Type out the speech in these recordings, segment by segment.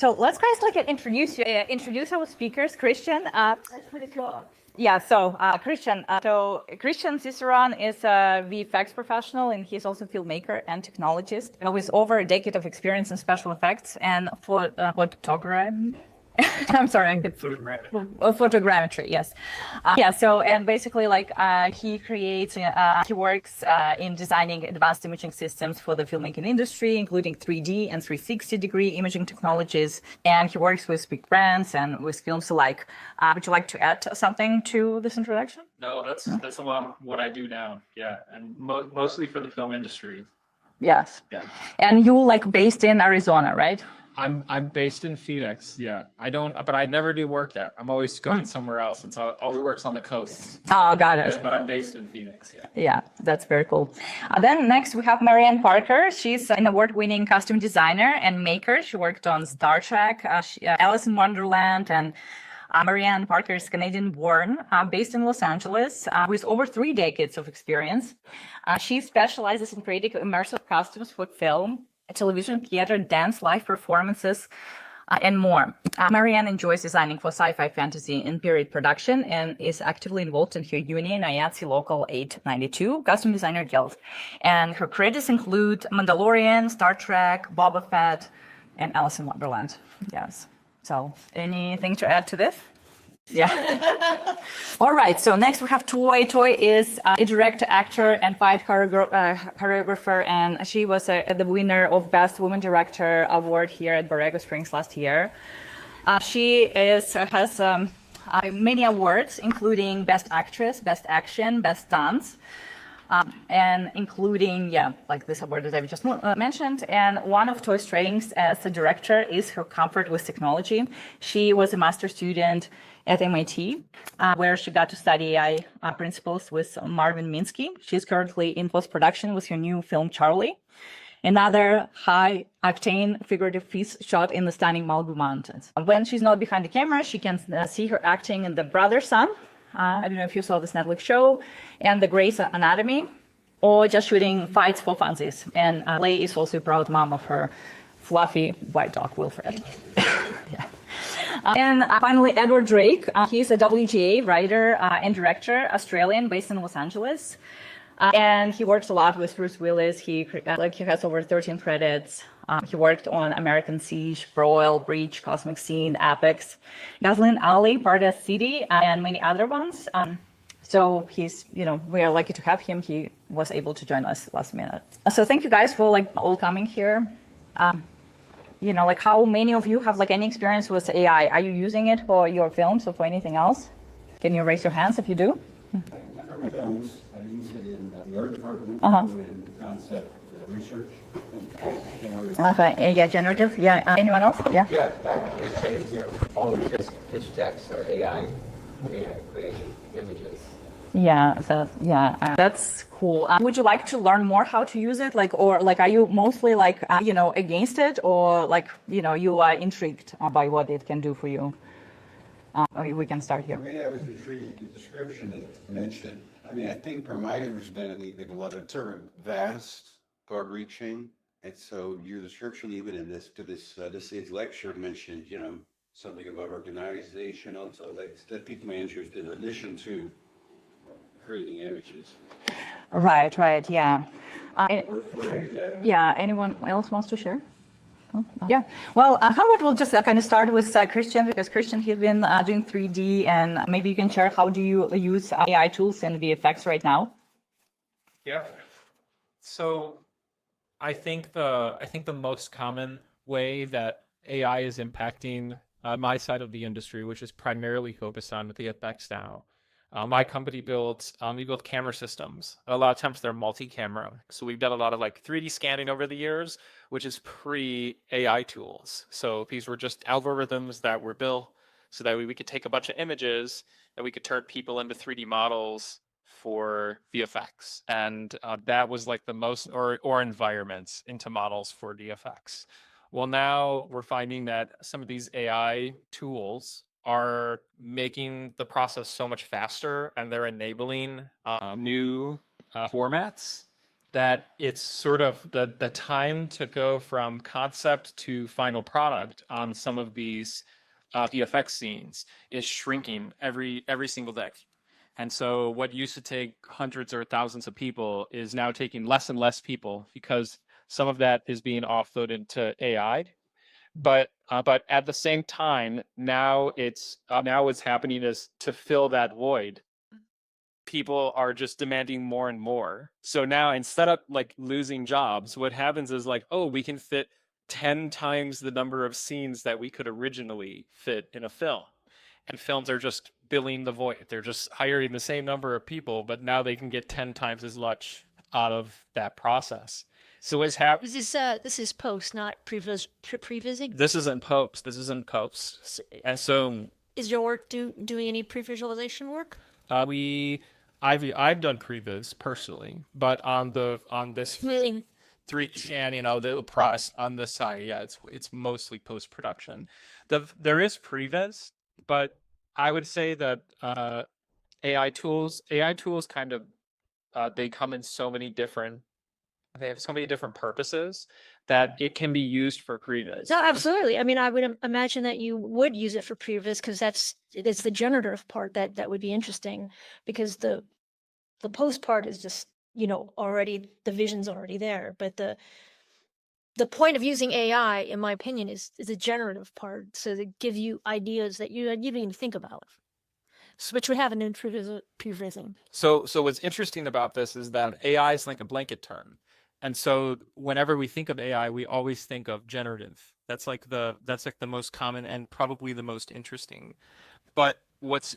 So let's guys introduce our speakers. Christian, yeah. So Christian Ciceron is a VFX professional, and he's also a filmmaker and technologist with over a decade of experience in special effects and photography. I'm sorry, I get photogrammetry. Yes, So and basically, he creates, he works in designing advanced imaging systems for the filmmaking industry, including 3D and 360-degree imaging technologies. And he works with big brands and with films alike. Would you like to add something to this introduction? No, that's a lot of what I do now. Yeah, and mostly for the film industry. Yes. Yeah. And you based in Arizona, right? I'm based in Phoenix. Yeah, but I never do work there. I'm always going somewhere else. It's all the work's on the coast. Oh, got it. But I'm based in Phoenix. Yeah. Yeah, that's very cool. Then next we have Marianne Parker. She's an award-winning costume designer and maker. She worked on Star Trek, Alice in Wonderland, and Marianne Parker is Canadian-born, based in Los Angeles, with over 3 decades of experience. She specializes in creating immersive costumes for film, television, theater, dance, live performances, and more. Marianne enjoys designing for sci-fi, fantasy, and period production, and is actively involved in her union, IATSE Local 892, Costume Designer Guild. And her credits include Mandalorian, Star Trek, Boba Fett, and Alice in Wonderland. Yes. So, anything to add to this? Yeah. All right. So next we have Toy. Toy is a director, actor, and fight choreographer, and she was the winner of Best Woman Director Award here at Borrego Springs last year. She has many awards, including Best Actress, Best Action, Best Dance. And including, like this award that I just mentioned. And one of Toy's strengths as a director is her comfort with technology. She was a master's student at MIT, where she got to study AI principles with Marvin Minsky. She's currently in post-production with her new film, Charlie, another high-octane figurative piece shot in the stunning Malibu Mountains. When she's not behind the camera, she can see her acting in The Brother Son. I don't know if you saw this Netflix show, and The Grey's Anatomy, or just shooting fights for funsies. And Leigh is also a proud mom of her fluffy white dog, Wilfred. Yeah. And finally, Edward Drake. He's a WGA writer and director, Australian, based in Los Angeles. And he works a lot with Bruce Willis. He has over 13 credits. He worked on American Siege, Broil, Breach, Cosmic Scene, Apex, Gasoline Alley, Paradise City, and many other ones. So he's, we are lucky to have him. He was able to join us last minute. So thank you guys for all coming here. How many of you have any experience with AI? Are you using it for your films or for anything else? Can you raise your hands if you do? I use it in the art department in concept research. Okay, generative. Yeah. Anyone else? Yeah. Yeah, all of this pitch decks are AI creation images. Yeah, that's cool. Would you like to learn more how to use it? Are you mostly against it, or you are intrigued by what it can do for you? We can start here. I was intrigued with the description that mentioned. I think for my understanding, a lot of term vast, far-reaching, and so your description, even in this lecture, mentioned, something about organization, also that piqued my interest in addition to creating images. Right, yeah. Anyone else wants to share? Yeah. Well, how about we'll just kind of start with Christian, because Christian, he's been doing 3D, and maybe you can share how do you use AI tools and VFX right now? Yeah. So I think the most common way that AI is impacting my side of the industry, which is primarily focused on VFX now. My company we build camera systems. A lot of times they're multi-camera. So we've done a lot of 3D scanning over the years, which is pre-AI tools. So these were just algorithms that were built so that we could take a bunch of images and we could turn people into 3D models for VFX. And that was the most, or environments into models for VFX. Well, now we're finding that some of these AI tools are making the process so much faster, and they're enabling new formats that it's sort of the time to go from concept to final product on some of these VFX scenes is shrinking every single day. And so what used to take hundreds or thousands of people is now taking less and less people because some of that is being offloaded to AI. But at the same time, now what's happening is to fill that void, people are just demanding more and more. So now instead of like losing jobs, what happens is like, oh, we can fit 10 times the number of scenes that we could originally fit in a film. And films are just filling the void. They're just hiring the same number of people, but now they can get 10 times as much out of that process. So what's happening? This is post, not pre-vising. This isn't post. This isn't post. And so Is your work doing any pre-visualization work? I've done previs personally, but on this Really? 3D scan, the process on this side, yeah, it's mostly post production. There is previs, but I would say that AI tools kind of they come in so many different. They have so many different purposes that it can be used for previs. No, absolutely. I mean, I would imagine that you would use it for previs because it's the generative part that would be interesting, because the post part is just, already the vision's already there. But the point of using AI, in my opinion, is the generative part, so to give you ideas that you didn't even think about, which would happen in prevising. So what's interesting about this is that AI is like a blanket term. And so whenever we think of AI, we always think of generative. That's like the most common and probably the most interesting. But what's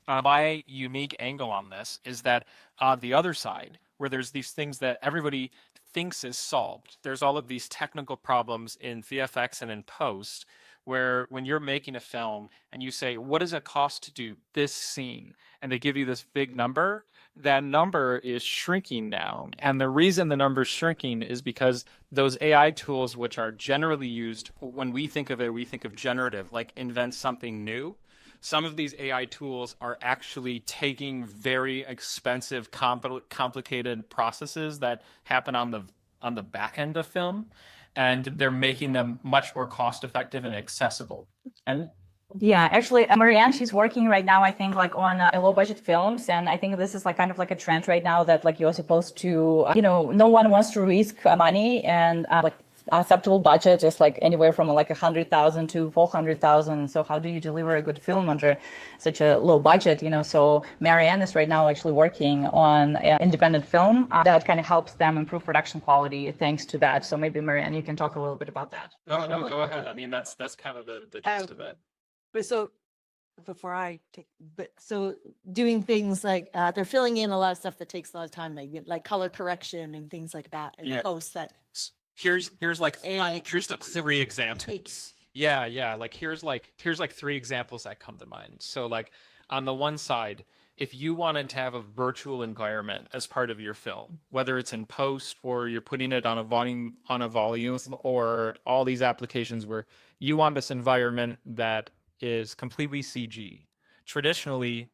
my unique angle on this is that on the other side, where there's these things that everybody thinks is solved, there's all of these technical problems in VFX and in post, where when you're making a film and you say, what does it cost to do this scene? And they give you this big number, that number is shrinking now. And the reason the number is shrinking is because those AI tools, which are generally used, when we think of it, we think of generative, like invent something new. Some of these AI tools are actually taking very expensive, complicated processes that happen on the back end of film, and they're making them much more cost effective and accessible. And Yeah, actually, Marianne, she's working right now, I think, like on low budget films. And I think this is like kind of like a trend right now that like you're supposed to, no one wants to risk money, and like acceptable budget is like anywhere from like 100,000 to 400,000. So how do you deliver a good film under such a low budget? So Marianne is right now actually working on an independent film that kind of helps them improve production quality thanks to that. So maybe Marianne, you can talk a little bit about that. no, go ahead. I mean, that's kind of the gist of it. But so before I take, so doing things like they're filling in a lot of stuff that takes a lot of time, like color correction and things like that, and Yeah. post that Here's like AI here's the 3 examples. takes. Yeah. Like here's like 3 examples that come to mind. So like on the one side, if you wanted to have a virtual environment as part of your film, whether it's in post or you're putting it on a volume or all these applications where you want this environment that is completely CG. Traditionally,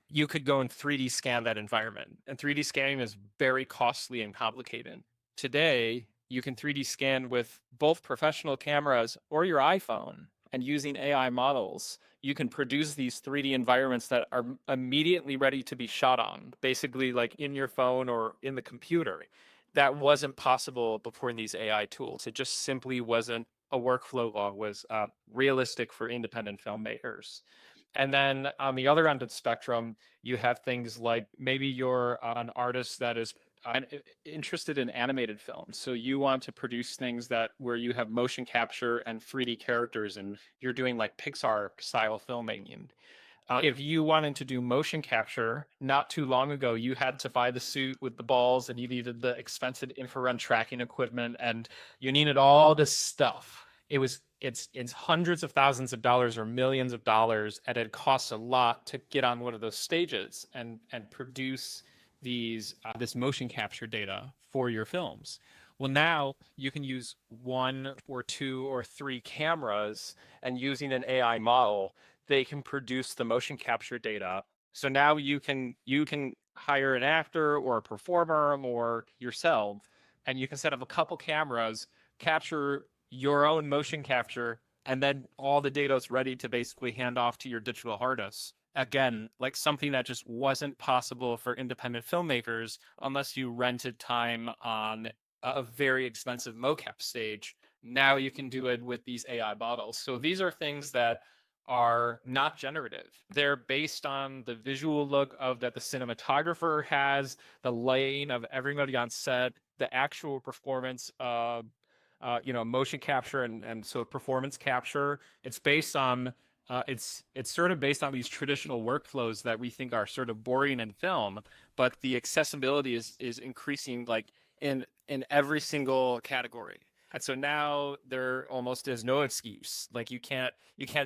you could go and 3D scan that environment, and 3D scanning is very costly and complicated. Today, you can 3D scan with both professional cameras or your iPhone, and using AI models, you can produce these 3D environments that are immediately ready to be shot on, basically like in your phone or in the computer. That wasn't possible before these AI tools. It just simply wasn't a workflow that was realistic for independent filmmakers. And then on the other end of the spectrum, you have things like maybe you're an artist that is interested in animated films. So you want to produce things where you have motion capture and 3D characters, and you're doing like Pixar style filmmaking. If you wanted to do motion capture, not too long ago, you had to buy the suit with the balls, and you needed the expensive infrared tracking equipment, and you needed all this stuff. It's hundreds of thousands of dollars or millions of dollars, and it costs a lot to get on one of those stages and produce this motion capture data for your films. Well, now you can use 1 or 2 or 3 cameras, and using an AI model, they can produce the motion capture data So now you can hire an actor or a performer or yourself, and you can set up a couple cameras, capture your own motion capture, and then all the data is ready to basically hand off to your digital artists. Again, like something that just wasn't possible for independent filmmakers unless you rented time on a very expensive mocap stage. Now you can do it with these AI models. So these are things that are not generative. They're based on the visual look of that the cinematographer has, the lighting of everybody on set, the actual performance of motion capture and so performance capture. It's based on it's sort of based on these traditional workflows that we think are sort of boring in film, but the accessibility is increasing like in every single category. And so now there almost is no excuse. Like you can't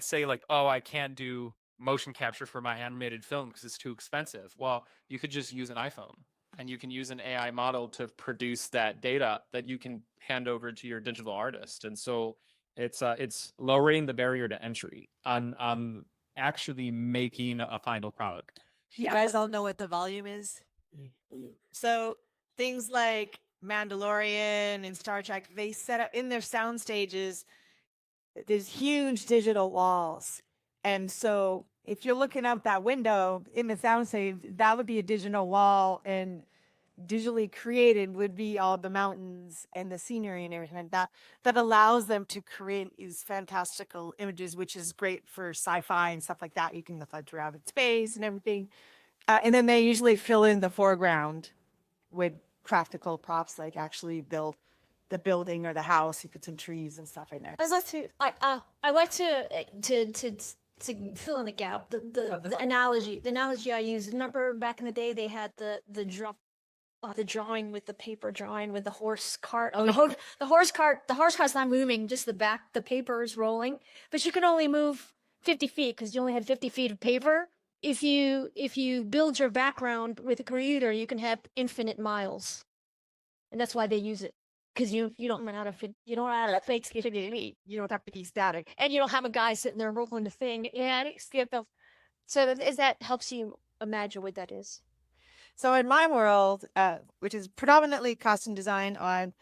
say like, oh, I can't do motion capture for my animated film because it's too expensive. Well, you could just use an iPhone and you can use an AI model to produce that data that you can hand over to your digital artist. And so it's lowering the barrier to entry on actually making a final product. You guys all know what the volume is? So things like Mandalorian and Star Trek, they set up in their sound stages, there's huge digital walls. And so if you're looking out that window in the sound stage, that would be a digital wall, and digitally created would be all the mountains and the scenery and everything like that. That allows them to create these fantastical images, which is great for sci-fi and stuff like that. You can fly around in space and everything. And then they usually fill in the foreground with practical props, like actually build the building or the house. You put some trees and stuff in there. I'd like to, I like to fill in the gap. The analogy I use. Remember back in the day, they had the drawing with the paper drawing with the horse cart. Oh, the horse cart's not moving, just the paper is rolling. But you can only move 50 feet because you only had 50 feet of paper. If you build your background with a computer, you can have infinite miles, and that's why they use it. Because you don't run out of fake skip. You don't have to be static, and you don't have a guy sitting there rolling the thing and skip. So that helps you imagine what that is. So in my world, which is predominantly costume design on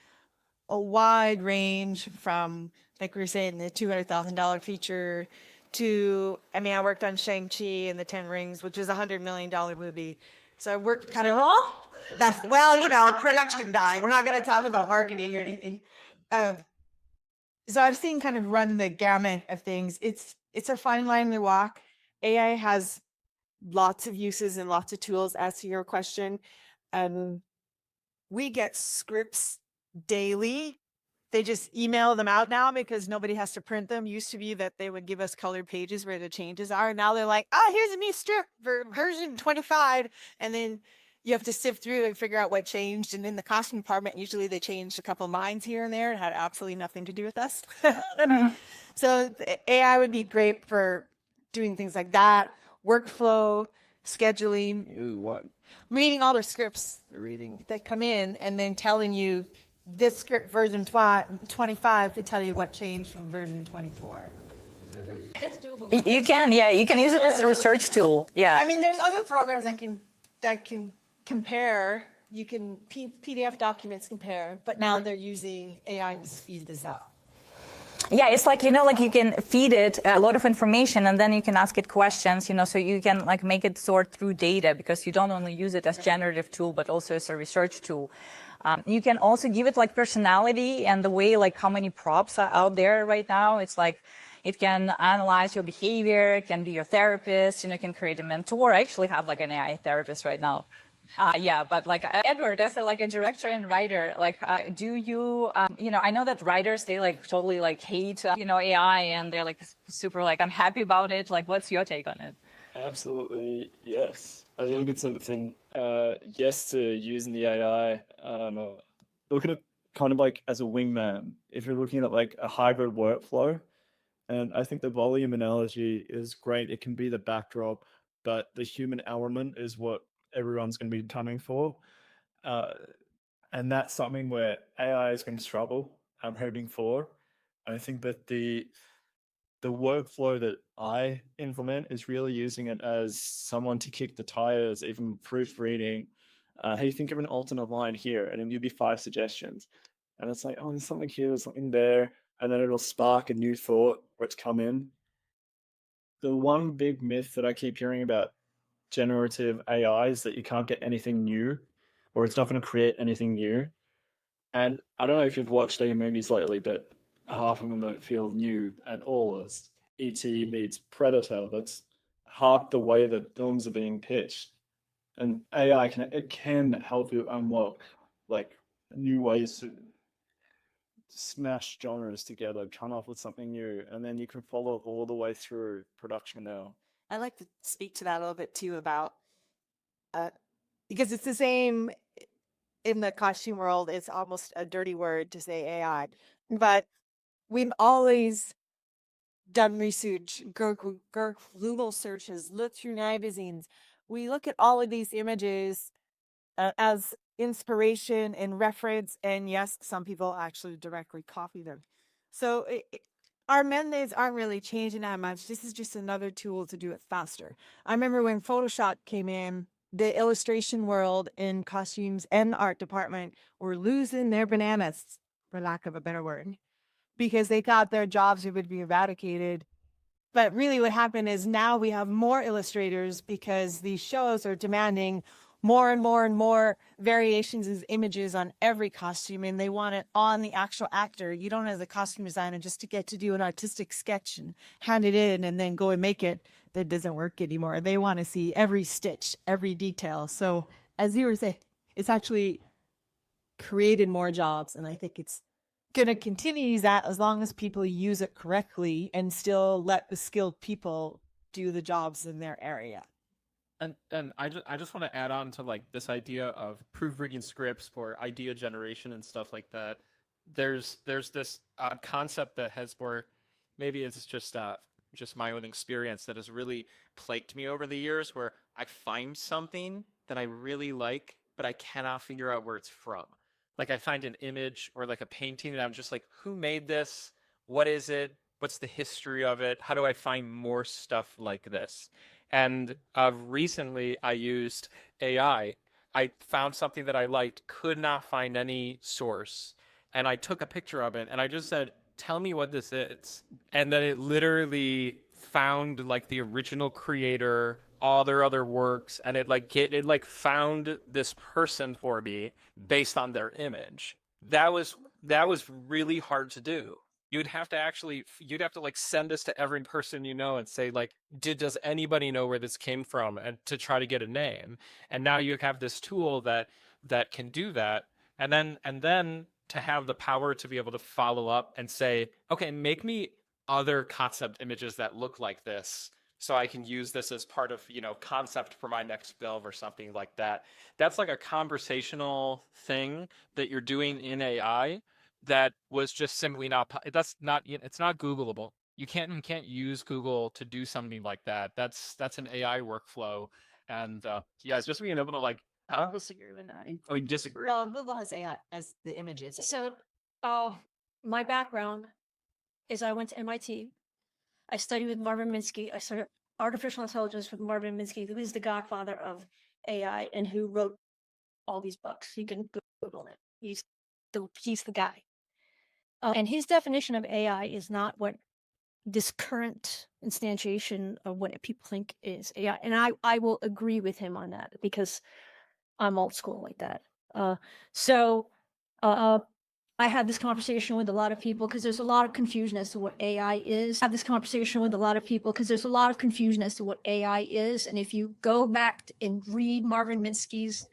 a wide range from, like we were saying, the $200,000 feature to, I mean, I worked on Shang-Chi and the Ten Rings, which is a $100 million movie. So I worked kind of, that's, well, production die. We're not going to talk about marketing or anything. So I've seen kind of run the gamut of things. It's a fine line to walk. AI has lots of uses and lots of tools. As to your question, we get scripts daily. They just email them out now because nobody has to print them. Used to be that they would give us colored pages where the changes are. Now they're like, oh, here's a new strip for version 25. And then you have to sift through and figure out what changed. And in the costume department, usually they changed a couple lines here and there. It had absolutely nothing to do with us. So AI would be great for doing things like that. Workflow, scheduling. Ooh, what? Reading all the scripts Reading. that come in and then telling you this script version 25 to tell you what changed from version 24. You can use it as a research tool. Yeah. I mean, there's other programs that can compare. You can PDF documents compare, but now they're using AI to speed this up. Yeah, it's like, like you can feed it a lot of information and then you can ask it questions, so you can like make it sort through data because you don't only use it as generative tool, but also as a research tool. You can also give it like personality and the way like how many props are out there right now. It's like it can analyze your behavior, it can be your therapist, it can create a mentor. I actually have like an AI therapist right now. Yeah, but like Edward, as a director and writer, like, do you, I know that writers, they like totally like hate, AI and they're like super like unhappy about it. Like, what's your take on it? Absolutely, yes. I think it's something, yes to using the AI. Look at it kind of like as a wingman. If you're looking at like a hybrid workflow, and I think the volume analogy is great. It can be the backdrop, but the human element is what everyone's going to be tunning for. And that's something where AI is going to struggle, I'm hoping for. I think that the the workflow that I implement is really using it as someone to kick the tires, even proofreading. Hey, think of an alternate line here, and then you'll be 5 suggestions. And it's like, oh, there's something here, there's something there. And then it'll spark a new thought or it's come in. The one big myth that I keep hearing about generative AI is that you can't get anything new, or it's not going to create anything new. And I don't know if you've watched any movies lately, but half of them don't feel new at all. It's E.T. meets Predator. That's half the way that films are being pitched. And AI can help you unlock like new ways to smash genres together, come up with something new, and then you can follow all the way through production now. I'd like to speak to that a little bit too about because it's the same in the costume world. It's almost a dirty word to say AI, but we've always done research, Google searches, look through magazines. We look at all of these images as inspiration and reference, and yes, some people actually directly copy them. So our mandates aren't really changing that much. This is just another tool to do it faster. I remember when Photoshop came in, the illustration world in costumes and art department were losing their bananas, for lack of a better word, because they thought their jobs would be eradicated. But really what happened is now we have more illustrators because these shows are demanding more and more and more variations of images on every costume, and they want it on the actual actor. You don't, as a costume designer, just to get to do an artistic sketch and hand it in and then go and make it. That doesn't work anymore. They want to see every stitch, every detail. So as you were saying, it's actually created more jobs, and I think it's going to continue that as long as people use it correctly and still let the skilled people do the jobs in their area. And I just want to add on to like this idea of proofreading scripts for idea generation and stuff like that. There's this concept that has more, maybe it's just my own experience that has really plagued me over the years, where I find something that I really like, but I cannot figure out where it's from. Like I find an image or like a painting and I'm just like, who made this? What is it? What's the history of it? How do I find more stuff like this? And recently I used AI. I found something that I liked, could not find any source. And I took a picture of it and I just said, tell me what this is. And then it literally found like the original creator, all their other works, and it found this person for me based on their image. That was really hard to do. You'd have to like send this to every person you know and say like, does anybody know where this came from, and to try to get a name. And now you have this tool that can do that, and then to have the power to be able to follow up and say, okay, make me other concept images that look like this, so I can use this as part of, concept for my next build or something like that. That's like a conversational thing that you're doing in AI that was just simply it's not Googleable. You can't use Google to do something like that. That's an AI workflow. And it's just being able to like, I'll disagree with that. oh, you disagree? Well, Google has AI as the images. So, my background is I went to MIT. I studied with Marvin Minsky. I studied artificial intelligence with Marvin Minsky, who is the godfather of AI and who wrote all these books. You can Google it. He's the guy. And his definition of AI is not what this current instantiation of what people think is AI. And I will agree with him on that because I'm old school like that. I had this conversation with a lot of people because there's a lot of confusion as to what AI is. And if you go back and read Marvin Minsky's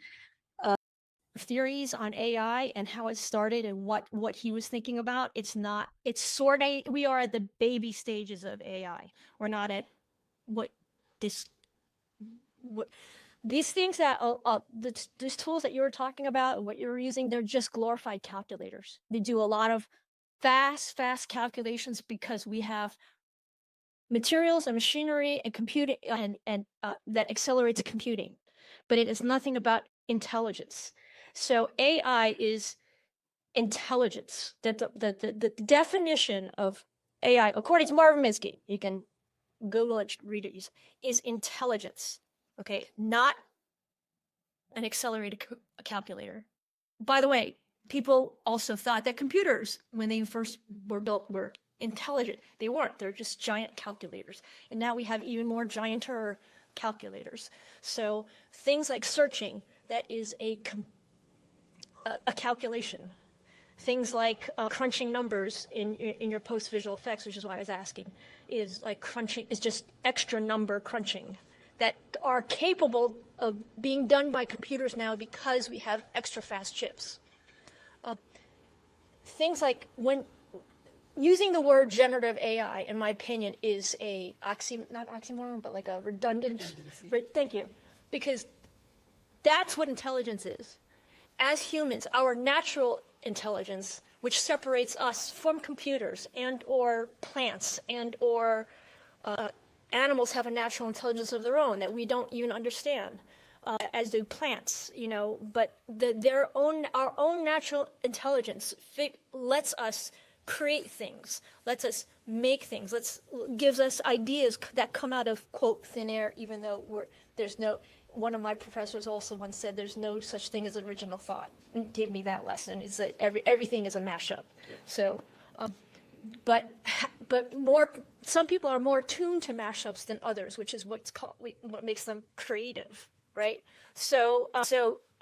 theories on AI and how it started and what he was thinking about, we are at the baby stages of AI. We're not at these things that these tools that you were talking about and what you're using, they're just glorified calculators. They do a lot of fast calculations because we have materials and machinery and computing and that accelerates computing, but it is nothing about intelligence. So AI is intelligence. That the definition of AI, according to Marvin Minsky, you can Google it, read it, is intelligence. Okay, not an accelerated calculator. By the way, people also thought that computers, when they first were built, were intelligent. They weren't. They're just giant calculators. And now we have even more gianter calculators. So things like searching, that is a calculation. Things like crunching numbers in your post visual effects, which is why I was asking, is like crunching, is just extra number crunching that are capable of being done by computers now because we have extra fast chips. Things like when using the word generative AI, in my opinion, is a not oxymoron, but like a redundant. Thank you, because that's what intelligence is. As humans, our natural intelligence, which separates us from computers and or plants and or animals, have a natural intelligence of their own that we don't even understand, as do plants, but our own natural intelligence lets us create things, lets us make things, gives us ideas that come out of, quote, thin air, even though one of my professors also once said there's no such thing as original thought. And gave me that lesson, is that everything is a mashup. So, but some people are more tuned to mashups than others, which is what makes them creative, right? So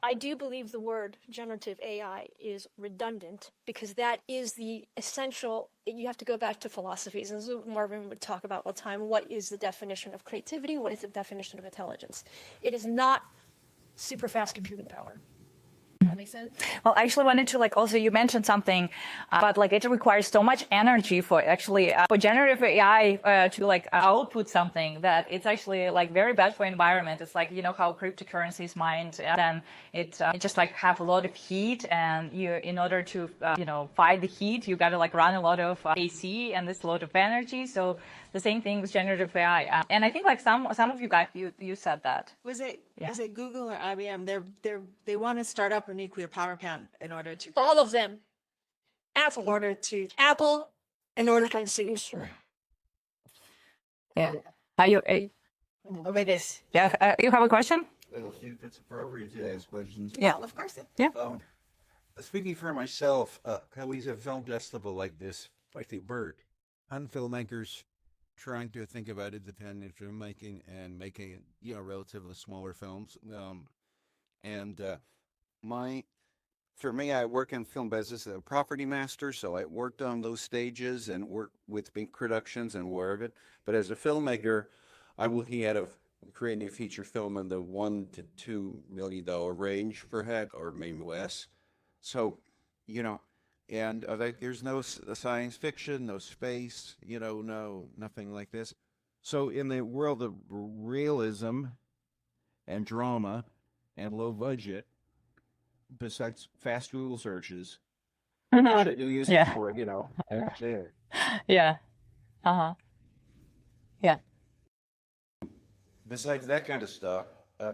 I do believe the word generative AI is redundant, because that is the essential. You have to go back to philosophies, and this is what Marvin would talk about all the time. What is the definition of creativity? What is the definition of intelligence? It is not super fast computing power. That makes sense? Well, I actually wanted to also, you mentioned something about it requires so much energy for for generative AI to output something that it's actually very bad for environment. It's how cryptocurrencies mined, and then it just have a lot of heat, and in order to fight the heat, you got to run a lot of AC, and there's a lot of energy. So the same thing with generative AI, and I think some of you guys you said that. Was it Google or IBM? They want to start up a nuclear power plant in order to all of them. Apple, in order to seize. Yeah. Are you? over this. Yeah. You have a question? If it's appropriate to ask questions. Yeah. Of course. Yeah. Speaking for myself, how is a film festival like this, like the Bird, on filmmakers trying to think about independent filmmaking and making relatively smaller films. For me, I work in film business as a property master, so I worked on those stages and worked with big productions and aware of it. But as a filmmaker, I'm looking at creating a feature film in the $1 to $2 million range per head, or maybe less. So, and there's no science fiction, no space, nothing like this. So in the world of realism and drama and low budget, besides fast Google searches, what do you use it for, there. Yeah. Uh-huh. Yeah. Besides that kind of stuff,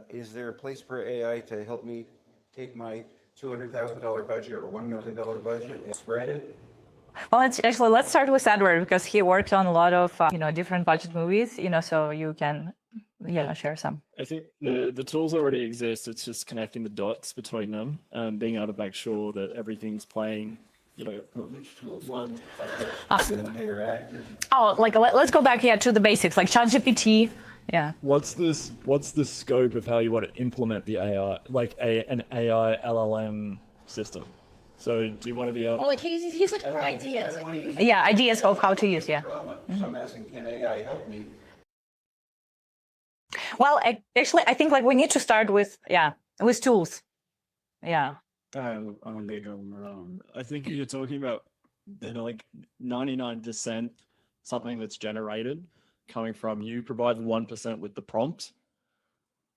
is there a place for AI to help me take my $200,000 budget or $1 million budget and spread it? Well, let's start with Edward, because he worked on a lot of different budget movies. So you can share some. I think the tools already exist. It's just connecting the dots between them, being able to make sure that everything's playing. One. Oh, let's go back to the basics, like ChatGPT. Yeah. What's the scope of how you want to implement the AI, an AI LLM system? So do you want to be able? Oh, he's looking for ideas. Yeah, ideas of how to use. Yeah. So I'm asking, can AI help me? Well, actually, I think we need to start with tools. Yeah. I'm gonna go wrong. I think you're talking about 99% something that's generated coming from you provide 1% with the prompt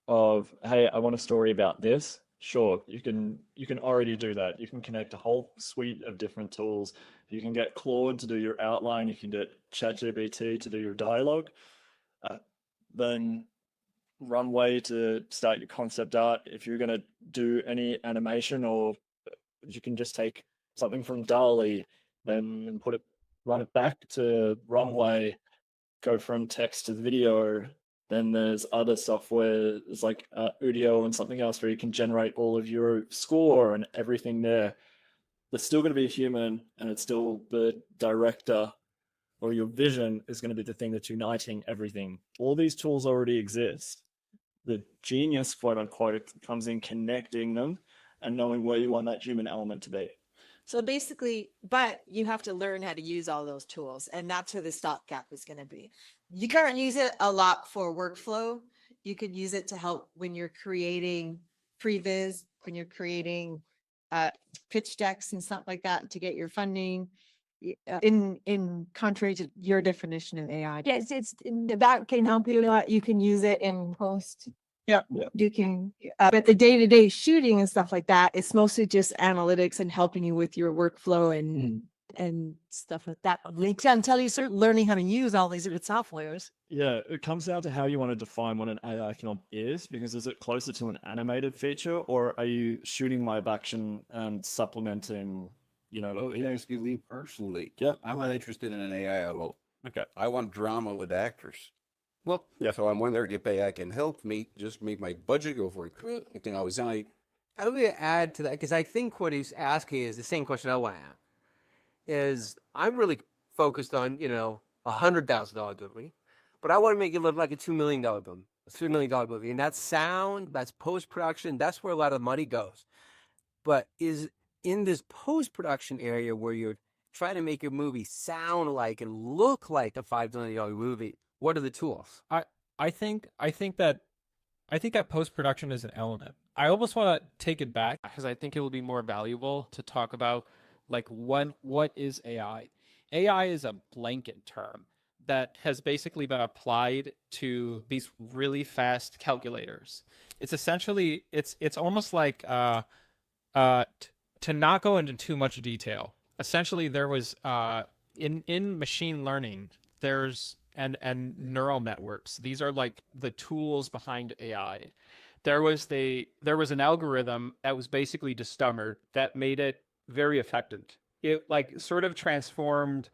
of, hey, I want a story about this. Sure, you can already do that. You can connect a whole suite of different tools. You can get Claude to do your outline. You can get ChatGPT to do your dialogue. Then Runway to start your concept art. If you're going to do any animation, or you can just take something from DALL-E and put it run it back to runway, go from text to video. Then there's other software, there's like Udio and something else where you can generate all of your score and everything there. There's still going to be a human, and it's still the director or your vision is going to be the thing that's uniting everything. All these tools already exist. The genius, quote unquote, comes in connecting them and knowing where you want that human element to be. So basically, but you have to learn how to use all those tools, and that's where the stopgap is going to be. You can't use it a lot for workflow. You could use it to help when you're creating previs, when you're creating pitch decks and stuff like that to get your funding. In contrary to your definition of AI, yes, that can help you a lot. You can use it in post. Yeah. You can, but the day-to-day shooting and stuff like that, it's mostly just analytics and helping you with your workflow and stuff like that. Until you start learning how to use all these different softwares. Yeah, it comes down to how you want to define what an AI film is, because is it closer to an animated feature, or are you shooting live action and supplementing, Well, you ask you, me personally. Yeah. I'm not interested in an AI at all. Okay. I want drama with actors. Well, yeah. So I'm wondering if AI can help me just make my budget go for it. I would add to that, because I think what he's asking is the same question I want to ask. Is I'm really focused on, $100,000 movie, but I want to make it look like a $2 million movie, a $3 million movie. And that's sound, that's post-production, that's where a lot of money goes. But is in this post-production area where you're trying to make your movie sound like and look like a $5 million movie, what are the tools? I think that post-production is an element. I almost want to take it back because I think it will be more valuable to talk about like what is AI? AI is a blanket term that has basically been applied to these really fast calculators. It's essentially it's almost like to not go into too much detail. Essentially, there was in machine learning, there's and neural networks. These are like the tools behind AI. There was an algorithm that was basically discovered that made it very effective. It like sort of transformed.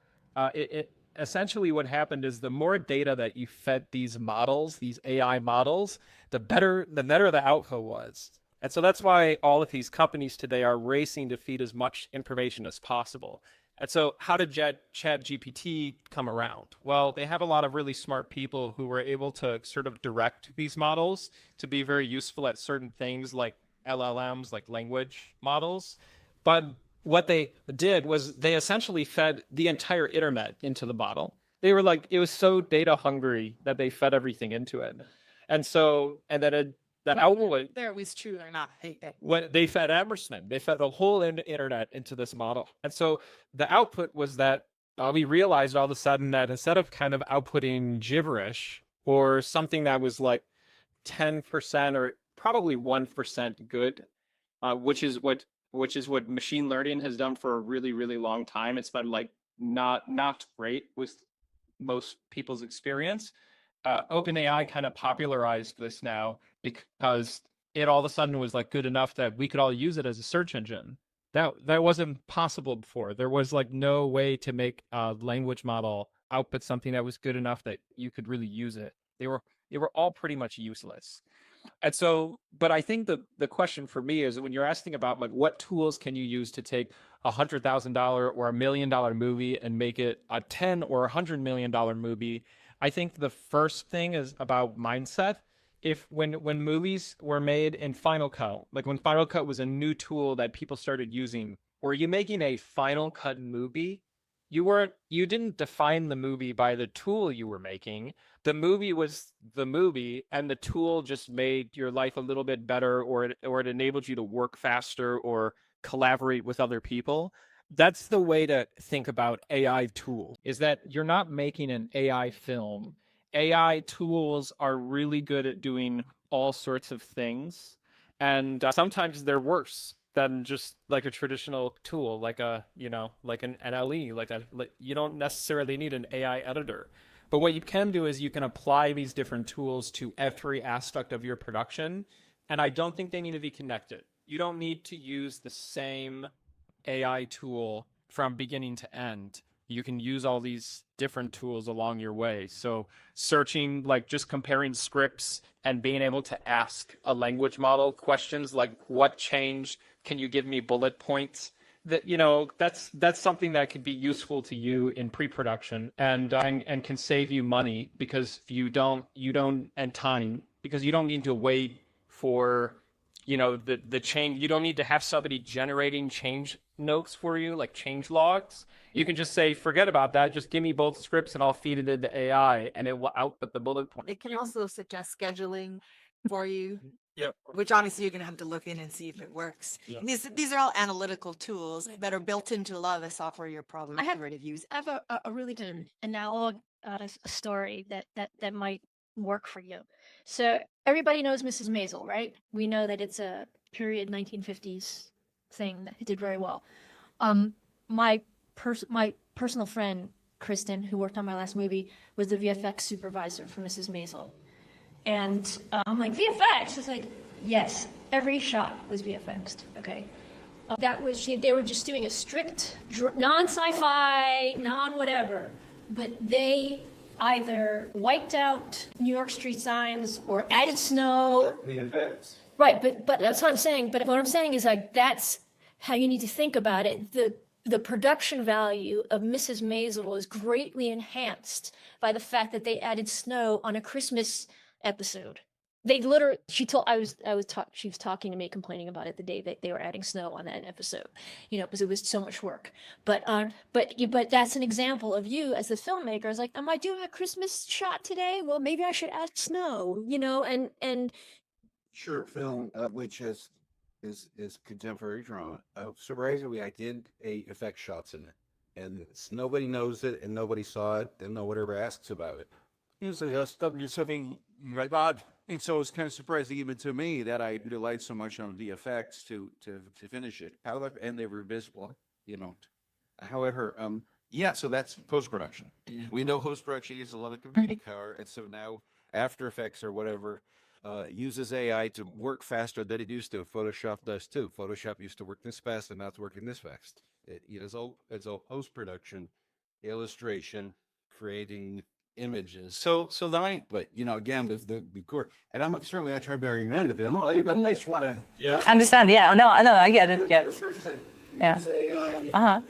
It essentially what happened is the more data that you fed these models, these AI models, the better the output was. And so that's why all of these companies today are racing to feed as much information as possible. And so how did ChatGPT come around? Well, they have a lot of really smart people who were able to sort of direct these models to be very useful at certain things like LLMs, like language models. But what they did was they essentially fed the entire internet into the model. They were like, it was so data hungry that they fed everything into it. And then that output, There was true or not. when they fed Emerson, they fed the whole internet into this model. And so the output was that we realized all of a sudden that instead of kind of outputting gibberish or something that was like 10% or probably 1% good, which is what machine learning has done for a really, really long time. It's been like not great with most people's experience. OpenAI kind of popularized this now because it all of a sudden was like good enough that we could all use it as a search engine. That wasn't possible before. There was like no way to make a language model output something that was good enough that you could really use it. They were all pretty much useless. And so, but I think the question for me is when you're asking about like what tools can you use to take $100,000 or $1 million movie and make it a $10 or $100 million movie, I think the first thing is about mindset. If when movies were made in Final Cut, like when Final Cut was a new tool that people started using, were you making a Final Cut movie? You didn't define the movie by the tool you were making. The movie was the movie, and the tool just made your life a little bit better, or it enabled you to work faster or collaborate with other people. That's the way to think about AI tools, is that you're not making an AI film. AI tools are really good at doing all sorts of things, and sometimes they're worse than just like a traditional tool, like an NLE. You don't necessarily need an AI editor. But what you can do is you can apply these different tools to every aspect of your production, and I don't think they need to be connected. You don't need to use the same AI tool from beginning to end you can use all these different tools along your way. So searching, like just comparing scripts and being able to ask a language model questions like what changed? Can you give me bullet points? That, you know, that's something that could be useful to you in pre-production and can save you money because you don't and time, because you don't need to wait for, you know, the change. You don't need to have somebody generating change notes for you, like change logs. You can just say, forget about that. Just give me both scripts and I'll feed it into AI and it will output the bullet point. It can also suggest scheduling for you. Yep. Which honestly you're gonna have to look in and see if it works. Yeah. These are all analytical tools that are built into a lot of the software you're probably I have- already using. I have a really good analog out of a story that might work for you. So everybody knows Mrs. Maisel, right? We know that it's a period 1950s thing that it did very well. My personal friend Kristen, who worked on my last movie, was the VFX supervisor for Mrs. Maisel. And I'm like, VFX? She's like, yes, every shot was VFXed, okay? They were just doing a strict, non-sci-fi, non-whatever, but they either wiped out New York street signs or added snow. Right, but that's what I'm saying. But what I'm saying is like, that's how you need to think about it. The production value of Mrs. Maisel was greatly enhanced by the fact that they added snow on a Christmas episode. They literally, she was talking to me, complaining about it the day that they were adding snow on that episode, you know, because it was so much work. But that's an example of you as the filmmaker. It's like, am I doing a Christmas shot today? Well, maybe I should add snow, you know, and Short film, which is contemporary drama. Surprisingly, I did effect shots in it, and nobody knows it, and nobody saw it, and nobody ever asks about it. Usually stuff you're something right odd. And so it's kind of surprising even to me that I relied so much on VFX to finish it. However, and they were visible, you know. However, yeah, so that's post-production. We know post-production uses a lot of computing power, and so now After Effects or whatever uses AI to work faster than it used to. Photoshop does too. Photoshop used to work this fast, and now it's working this fast. It's all post-production, illustration, creating images. So but you know, again, the core, and I'm certainly not trying to be argumentative. I'm nice want to. Yeah. Understand? Yeah. No, I get it. Yeah. Yeah.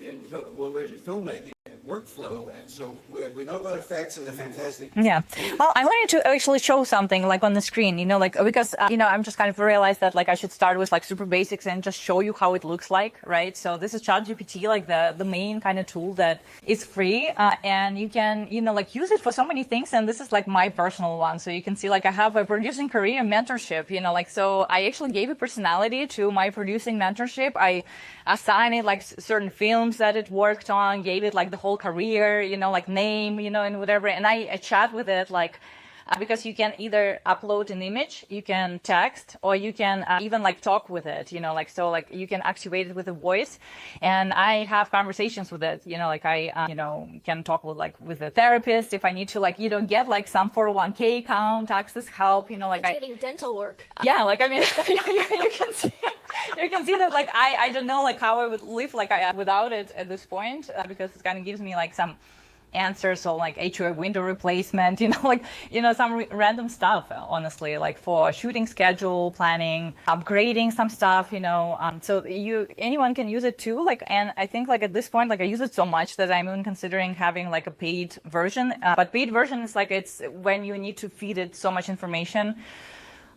Well, we're filmmaking workflow, so we know about effects and the fantastic. Yeah. Well, I wanted to actually show something like on the screen, you know, like because, you know, I'm just kind of realized that like I should start with like super basics and just show you how it looks like, right? So this is ChatGPT, like the main kind of tool that is free and you can, you know, like use it for so many things. And this is like my personal one. So you can see like I have a producing career mentorship, you know, like, so I actually gave a personality to my producing mentorship. I assigned it like certain films that it worked on, gave it like the whole career, you know, like name, you know, and whatever. And I chat with it like, because you can either upload an image, you can text, or you can even like talk with it, you know, like, so like you can activate it with a voice. And I have conversations with it, you know, like I, you know, can talk with a therapist if I need to, like, you know, get like some 401k account, access help, you know, like getting dental work. Yeah, like, I mean, you can see that, like, I don't know, like, how I would live, like, without it at this point, because it kind of gives me, like, some answers or, like, HOA window replacement, you know, like, you know, some random stuff, honestly, like, for shooting schedule, planning, upgrading some stuff, you know, so anyone can use it, too, like, and I think, like, at this point, like, I use it so much that I'm even considering having, like, a paid version, but paid version is, like, it's when you need to feed it so much information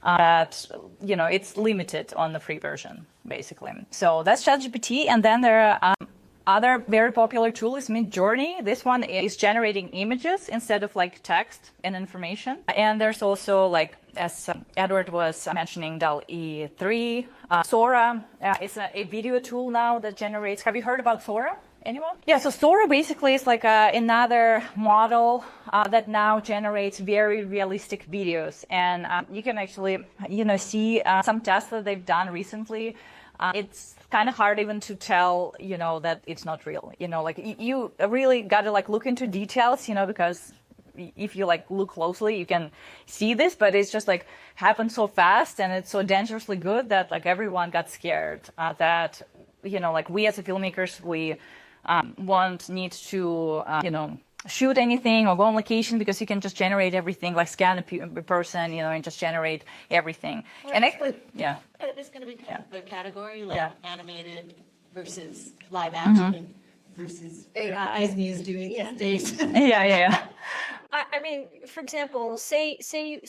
that, you know, it's limited on the free version, basically. So that's ChatGPT. And then there are other very popular tool is Midjourney. This one is generating images instead of like text and information. And there's also, like, as Edward was mentioning, DALL-E 3. Sora is a video tool now that generates. Have you heard about Sora? Anyone? Yeah, so Sora basically is like another model that now generates very realistic videos. And you can actually, you know, see some tests that they've done recently. It's kind of hard even to tell, you know, that it's not real. You know, like you really got to like look into details, you know, because if you like look closely, you can see this, but it's just like happened so fast and it's so dangerously good that like everyone got scared that, you know, like we as a filmmakers, we won't need to, shoot anything or go on location because you can just generate everything, like scan a person, and just generate everything. And actually, yeah. There's going to be a category like Yeah. animated versus live action versus AI is doing things. Yeah. I mean, for example, say you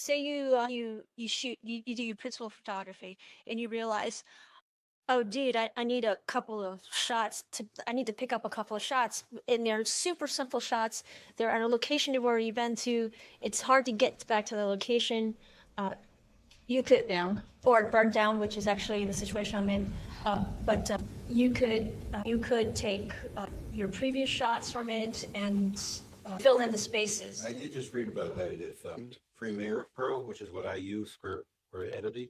shoot you do your principal photography and you realize, oh, dude, I need a couple of shots I need to pick up a couple of shots, and they're super simple shots. They're at a location you've already been to. It's hard to get back to the location. You could down or burn down, which is actually the situation I'm in. But you could take your previous shots from it and fill in the spaces. I did just read about that at Premiere Pro, which is what I use for editing,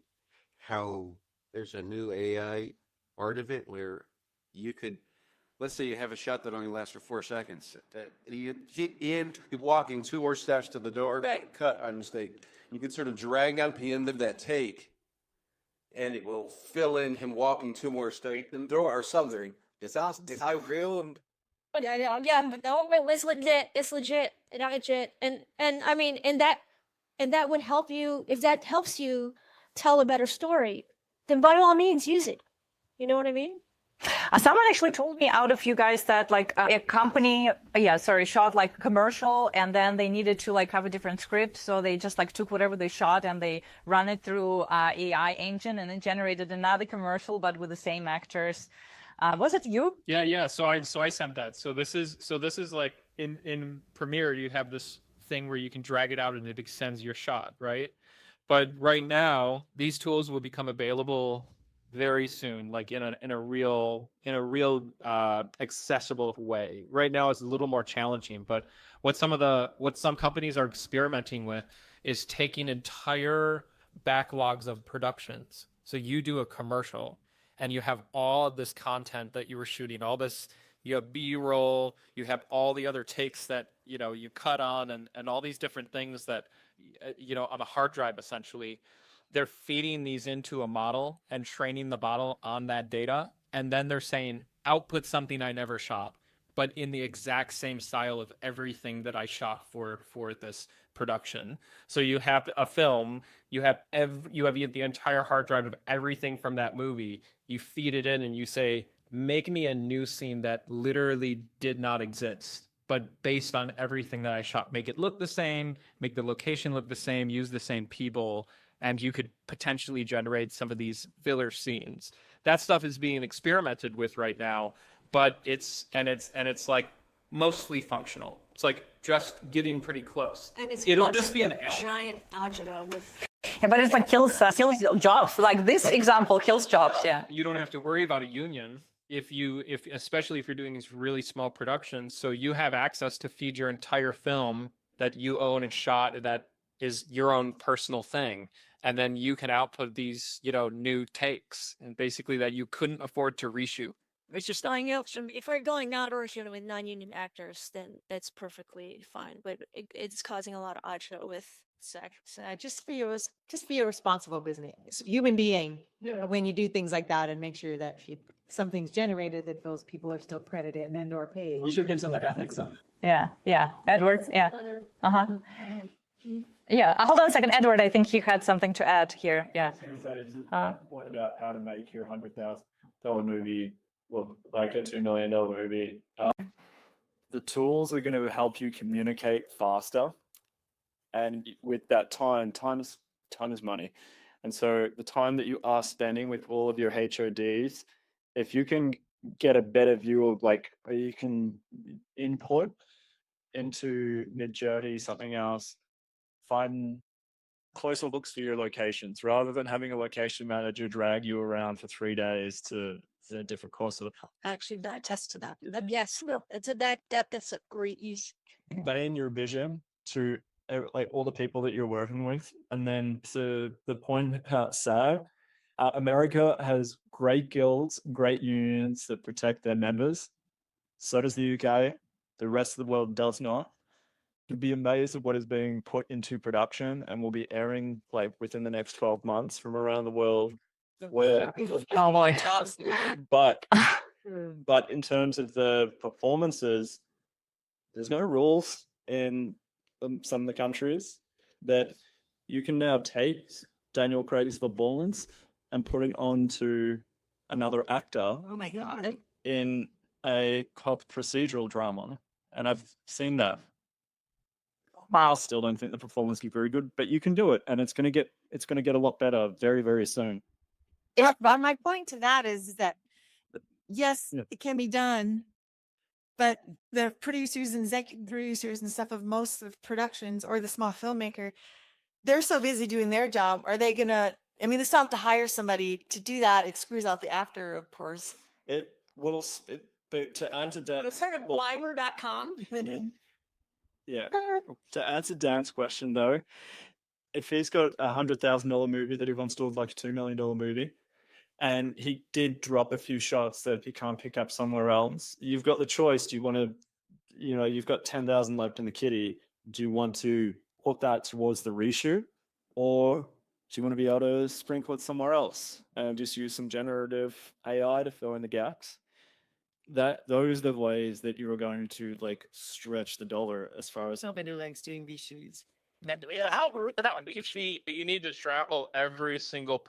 how there's a new AI part of it where you could, let's say you have a shot that only lasts for 4 seconds. You're walking 2 more steps to the door, cut on mistake. You could sort of drag out the end of that take, and it will fill in him walking 2 more steps in the door or something. It's awesome. It's how real. Yeah, but no, it's legit. It's legit. Not legit. And I mean, and that would help you. If that helps you tell a better story, then by all means use it. You know what I mean? Someone actually told me out of you guys that like a company, shot like a commercial, and then they needed to like have a different script, so they just like took whatever they shot and they run it through AI engine, and it generated another commercial, but with the same actors. Was it you? Yeah. So I sent that. So this is like in Premiere, you have this thing where you can drag it out and it extends your shot, right? But right now, these tools will become available very soon, like in a real accessible way. Right now, it's a little more challenging. But what some companies are experimenting with is taking entire backlogs of productions. So you do a commercial, and you have all of this content that you were shooting, all this, you have B-roll, you have all the other takes that, you cut on, and all these different things that, on a hard drive, essentially. They're feeding these into a model and training the model on that data. And then they're saying, output something I never shot, but in the exact same style of everything that I shot for this production. So you have a film, you have the entire hard drive of everything from that movie. You feed it in and you say, make me a new scene that literally did not exist, but based on everything that I shot. Make it look the same, make the location look the same, use the same people, and you could potentially generate some of these filler scenes. That stuff is being experimented with right now, but it's like mostly functional. It's like just getting pretty close. And It'll just be an giant agita with. Yeah, but it's like kills jobs. Like this example kills jobs. Yeah. You don't have to worry about a union especially if you're doing these really small productions. So you have access to feed your entire film that you own and shot, that is your own personal thing. And then you can output these, new takes, and basically that you couldn't afford to reshoot. It's just nothing else. If we're going outdoors, with non-union actors, then that's perfectly fine. But it's causing a lot of agita with sex. Just be a responsible business human being when you do things like that, and make sure that if something's generated, that those people are still credited and or paid. You should give some ethics on. Yeah. Edward, yeah. Yeah, hold on a second, Edward. I think you had something to add here. Yeah. What about how to make your $100,000 movie look like a $2 million movie? The tools are going to help you communicate faster, and with that time is money. And so the time that you are spending with all of your HODs, if you can get a better view of where you can input into Midjourney, something else, find closer looks for your locations rather than having a location manager drag you around for 3 days to a different course of Actually, that attest to that. Yes, that's a great use. conveying your vision to all the people that you're working with. And then to the point how it's sad, America has great guilds, great unions that protect their members. So does the UK. The rest of the world does not. You'd be amazed at what is being put into production and will be airing within the next 12 months from around the world. Where, Oh boy. but But in terms of the performances, there's no rules in some of the countries that you can now take Daniel Craig's performance and put it onto another actor. Oh my God! In a cop procedural drama, and I've seen that. I still don't think the performance is very good, but you can do it, and it's gonna get a lot better very, very soon. Yeah, but my point to that is that yes, Yeah. it can be done, but the producers and executive producers and stuff of most of productions or the small filmmaker, they're so busy doing their job. Are they gonna? I mean, they still have to hire somebody to do that. It screws out the actor, of course. It will, but to answer that, Blimer.com. yeah. To answer Dan's question though, if he's got $100,000 movie that he wants to do like a $2 million movie, and he did drop a few shots that he can't pick up somewhere else, you've got the choice. Do you want to, you've got 10,000 left in the kitty. Do you want to put that towards the reshoot, or do you want to be able to sprinkle it somewhere else and just use some generative AI to fill in the gaps? Those are the ways that you are going to like stretch the dollar as far as Nobody likes doing reshoots. But you need to travel every single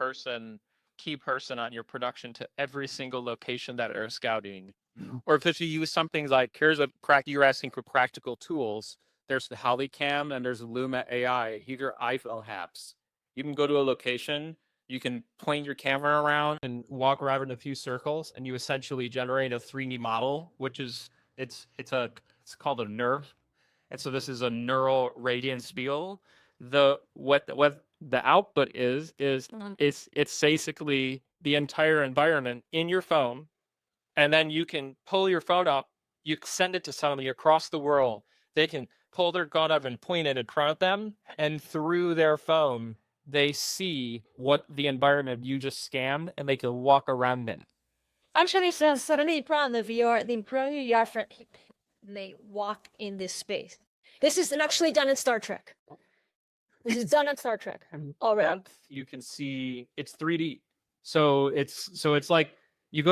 key person on your production to every single location that are scouting. Or if you use something like, you're asking for practical tools, there's the Hollycam and there's Luma AI. These are iPhone apps. You can go to a location, you can point your camera around and walk around in a few circles, and you essentially generate a 3D model, which is it's called a NERV. And so this is a neural radiance field. What the output is it's basically the entire environment in your phone, and then you can pull your phone up, you send it to somebody across the world. They can pull their gun up and point it in front of them, and through their phone, they see what the environment you just scanned, and they can walk around it. Actually, so suddenly from the VR, the VR friend, they walk in this space. This is actually done in Star Trek. This is done in Star Trek already. You can see it's 3D. So it's like we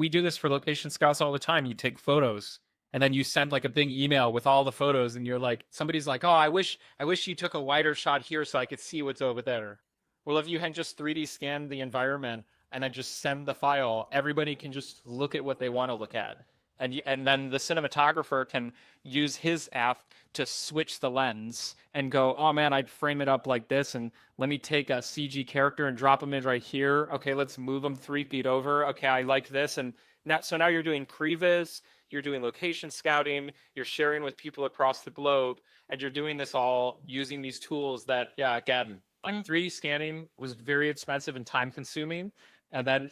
do this for location scouts all the time. You take photos and then you send like a big email with all the photos, and you're like, somebody's like, oh, I wish you took a wider shot here so I could see what's over there. Well, if you had just 3D scan the environment and then just send the file, everybody can just look at what they want to look at. And then the cinematographer can use his app to switch the lens and go, oh man, I'd frame it up like this, and let me take a CG character and drop him in right here. Okay, let's move him 3 feet over. Okay, I like this. And now you're doing previs, you're doing location scouting, you're sharing with people across the globe, and you're doing this all using these tools that, yeah, again, 3D scanning was very expensive and time consuming. And then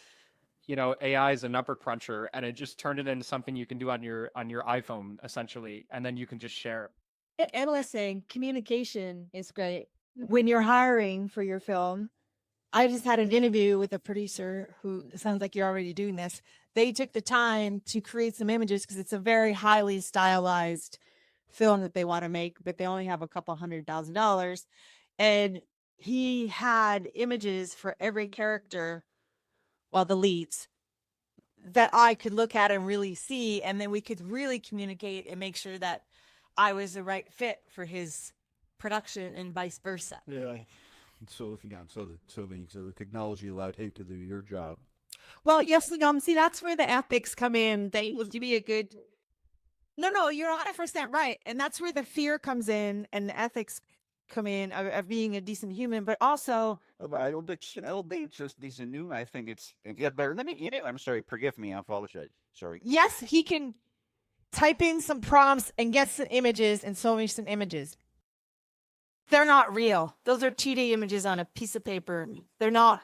AI is a number cruncher, and it just turned it into something you can do on your iPhone essentially, and then you can just share it. Analysts saying communication is great when you're hiring for your film. I just had an interview with a producer who sounds like you're already doing this. They took the time to create some images because it's a very highly stylized film that they want to make, but they only have a couple $100,000. And he had images for every character, well, the leads, that I could look at and really see, and then we could really communicate and make sure that I was the right fit for his production and vice versa. yeah. So the technology allowed him to do your job. Well, yes, see, that's where the ethics come in. They will be a good. No, you're 100% right, and that's where the fear comes in, and the ethics come in of being a decent human, but also. I don't think it's just decent new. I think it's better. I'm sorry. Forgive me. I apologize. Sorry. Yes, he can type in some prompts and get some images and show me some images. They're not real. Those are 2D images on a piece of paper. They're not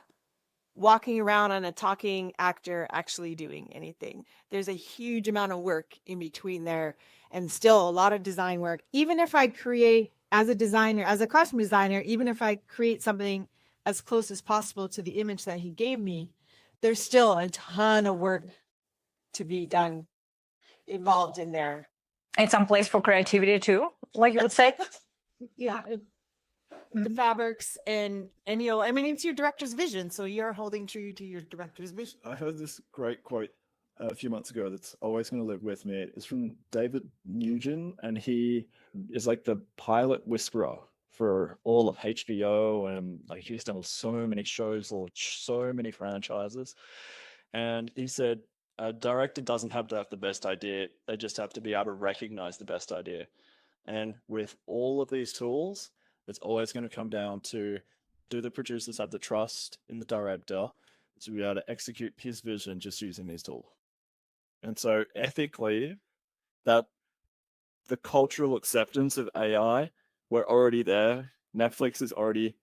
walking around on a talking actor actually doing anything. There's a huge amount of work in between there, and still a lot of design work. Even if I create, as a designer, as a costume designer, even if I create something as close as possible to the image that he gave me, there's still a ton of work to be done, involved in there. And some place for creativity too, like you would say. Yeah. The fabrics and I mean, it's your director's vision, so you're holding true to your director's vision. I heard this great quote a few months ago that's always going to live with me. It's from David Nugent, and he is like the pilot whisperer for all of HBO, and like he's done so many shows or so many franchises. And he said, a director doesn't have to have the best idea; they just have to be able to recognize the best idea. And with all of these tools, it's always going to come down to, do the producers have the trust in the director to be able to execute his vision just using these tools? And so ethically, that the cultural acceptance of AI, we're already there. Netflix has already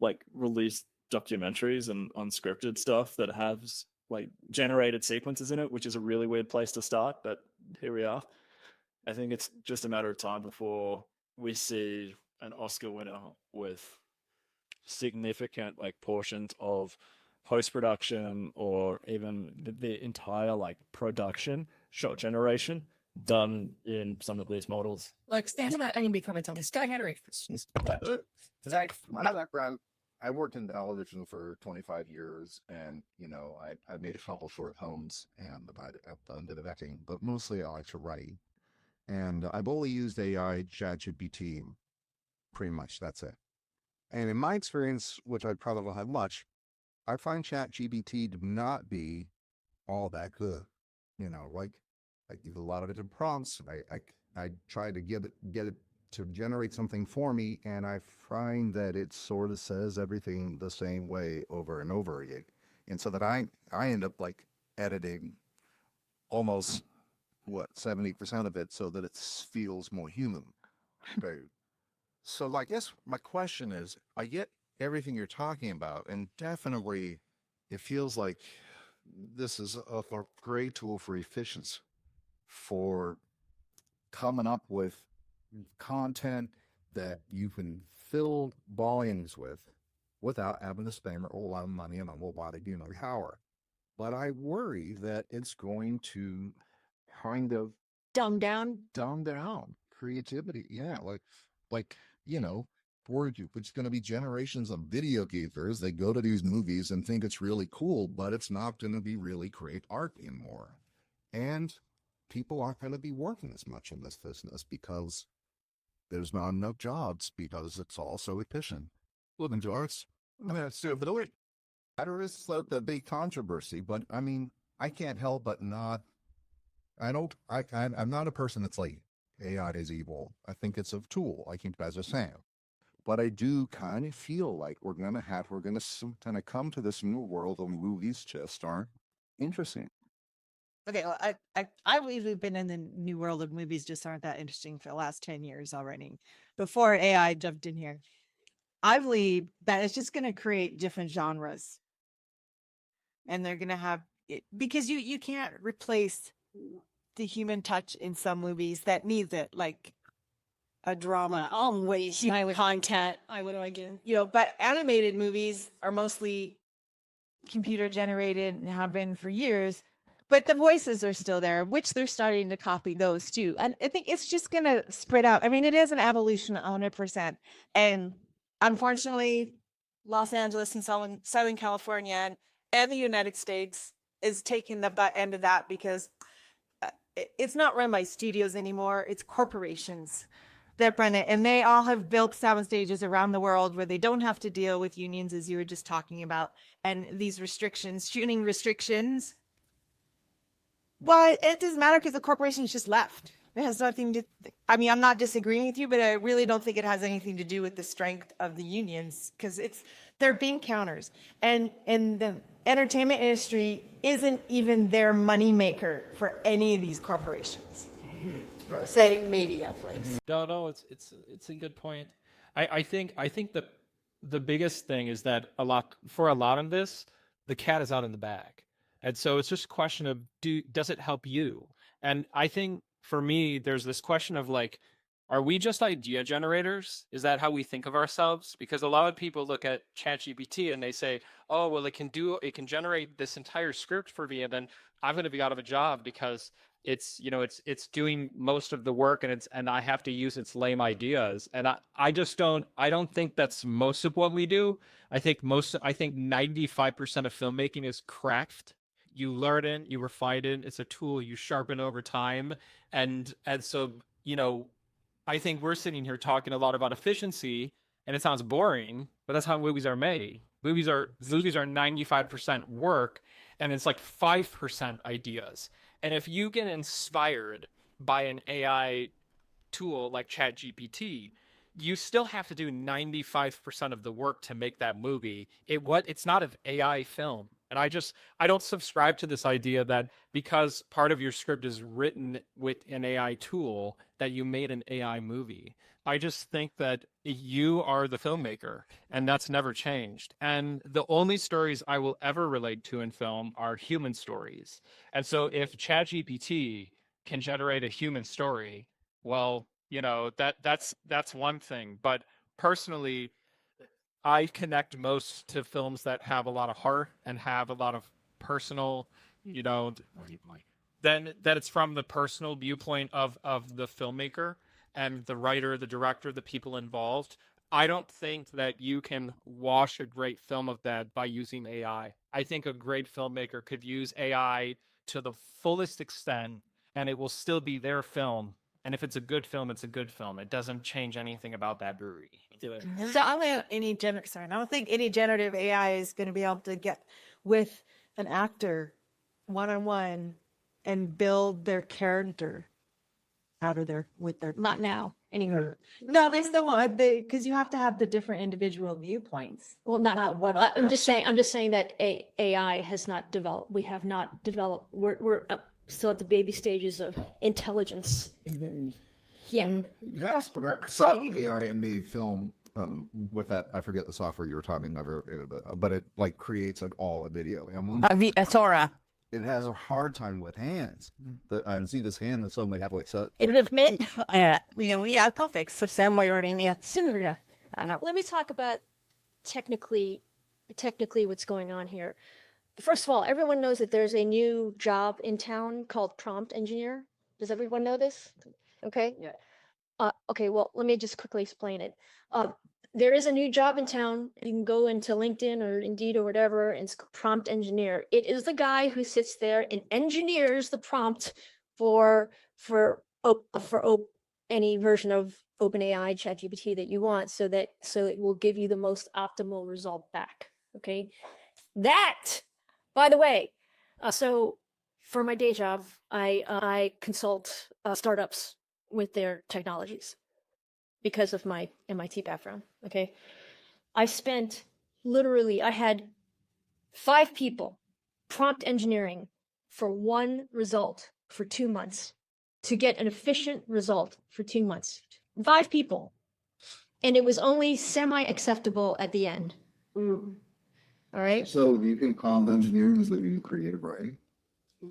like released documentaries and unscripted stuff that has like generated sequences in it, which is a really weird place to start, but here we are. I think it's just a matter of time before we see an Oscar winner with significant like portions of post-production or even the entire like production shot generation done in some of these models. Like, stand up and be comments on this guy Henry. My background, I worked in television for 25 years, and I made a couple short films and I've done the vetting, but mostly I like to write. And I've only used AI, ChatGPT, pretty much. That's it. And in my experience, which I probably don't have much, I find ChatGPT to not be all that good. Like I give a lot of different prompts. I try to get it to generate something for me, and I find that it sort of says everything the same way over and over again. And so that I end up like editing almost 70% of it so that it feels more human. Right. So I guess my question is, I get everything you're talking about, and definitely it feels like this is a great tool for efficiency, for coming up with content that you can fill volumes with without having to spend a lot of money and a whole lot of power. But I worry that it's going to kind of Dumb down. dumb down creativity. Yeah, like it's going to be generations of video gamers that go to these movies and think it's really cool, but it's not going to be really great art anymore. And people aren't going to be working as much in this business because there's not enough jobs, because it's all so efficient. Looking to arts. I mean, it's the way. There is the big controversy, but I mean, I can't help but not. I'm not a person that's like AI is evil. I think it's a tool. I think as a saying, but I do kind of feel like we're gonna kind of come to this new world of movies just aren't interesting. Okay, well, I believe we've been in the new world of movies just aren't that interesting for the last 10 years already. Before AI jumped in here, I believe that it's just going to create different genres, and they're going to have it because you can't replace the human touch in some movies that needs it, like a drama. Always content, I would argue. But animated movies are mostly computer generated and have been for years. But the voices are still there, which they're starting to copy those too. And I think it's just going to spread out. I mean, it is an evolution 100%. And unfortunately, Los Angeles and Southern California and the United States is taking the butt end of that because it's not run by studios anymore. It's corporations that run it. And they all have built sound stages around the world where they don't have to deal with unions, as you were just talking about, and these restrictions, shooting restrictions. Well, it doesn't matter because the corporation's just left. It has nothing to, I mean, I'm not disagreeing with you, but I really don't think it has anything to do with the strength of the unions because they're being counters. And the entertainment industry isn't even their moneymaker for any of these corporations. Say media, please. No, it's a good point. I think that the biggest thing is that for a lot of this, the cat is out in the bag. And so it's just a question of does it help you? And I think for me, there's this question of like, are we just idea generators? Is that how we think of ourselves? Because a lot of people look at ChatGPT and they say, oh, well, it can generate this entire script for me, and then I'm going to be out of a job because it's doing most of the work and I have to use its lame ideas. And I don't think that's most of what we do. I think 95% of filmmaking is craft. you learn it, you refine it. It's a tool you sharpen over time. And so, you know, I think we're sitting here talking a lot about efficiency, and it sounds boring, but that's how movies are made. Movies are 95% work, and it's like 5% ideas. And if you get inspired by an AI tool like ChatGPT, you still have to do 95% of the work to make that movie. It's not an AI film. And I don't subscribe to this idea that because part of your script is written with an AI tool that you made an AI movie. I just think that you are the filmmaker, and that's never changed. And the only stories I will ever relate to in film are human stories. And so if ChatGPT can generate a human story, well, you know, that's one thing. But personally, I connect most to films that have a lot of heart and have a lot of personal, you know, then that it's from the personal viewpoint of the filmmaker and the writer, the director, the people involved. I don't think that you can wash a great film of that by using AI. I think a great filmmaker could use AI to the fullest extent, and it will still be their film. And if it's a good film, it's a good film. It doesn't change anything about that brewery. Do it. So I don't think any generative AI is going to be able to get with an actor one-on-one and build their character out of their with their. Not now, anymore. No, they still want because you have to have the different individual viewpoints. Well, not what I'm just saying that AI has not developed. We have not developed. We're still at the baby stages of intelligence. Yeah. Yes, but so AI in the film with that, I forget the software you were talking about, but it like creates like all a video. Sora. It has a hard time with hands. I see this hand that suddenly have like so. It would admit, yeah, perfect. So Sam, you're already in the Let me talk about technically what's going on here. First of all, everyone knows that there's a new job in town called prompt engineer. Does everyone know this? Okay. Yeah. Okay. Well, let me just quickly explain it. There is a new job in town. You can go into LinkedIn or Indeed or whatever, and it's prompt engineer. It is the guy who sits there and engineers the prompt for any version of OpenAI, ChatGPT that you want, so it will give you the most optimal result back. Okay. That, by the way, so for my day job, I consult startups with their technologies because of my MIT background. Okay. I had 5 people prompt engineering for one result for 2 months to get an efficient result for 2 months. 5 people. And it was only semi-acceptable at the end. All right. So you can prompt engineering is that you creative, right?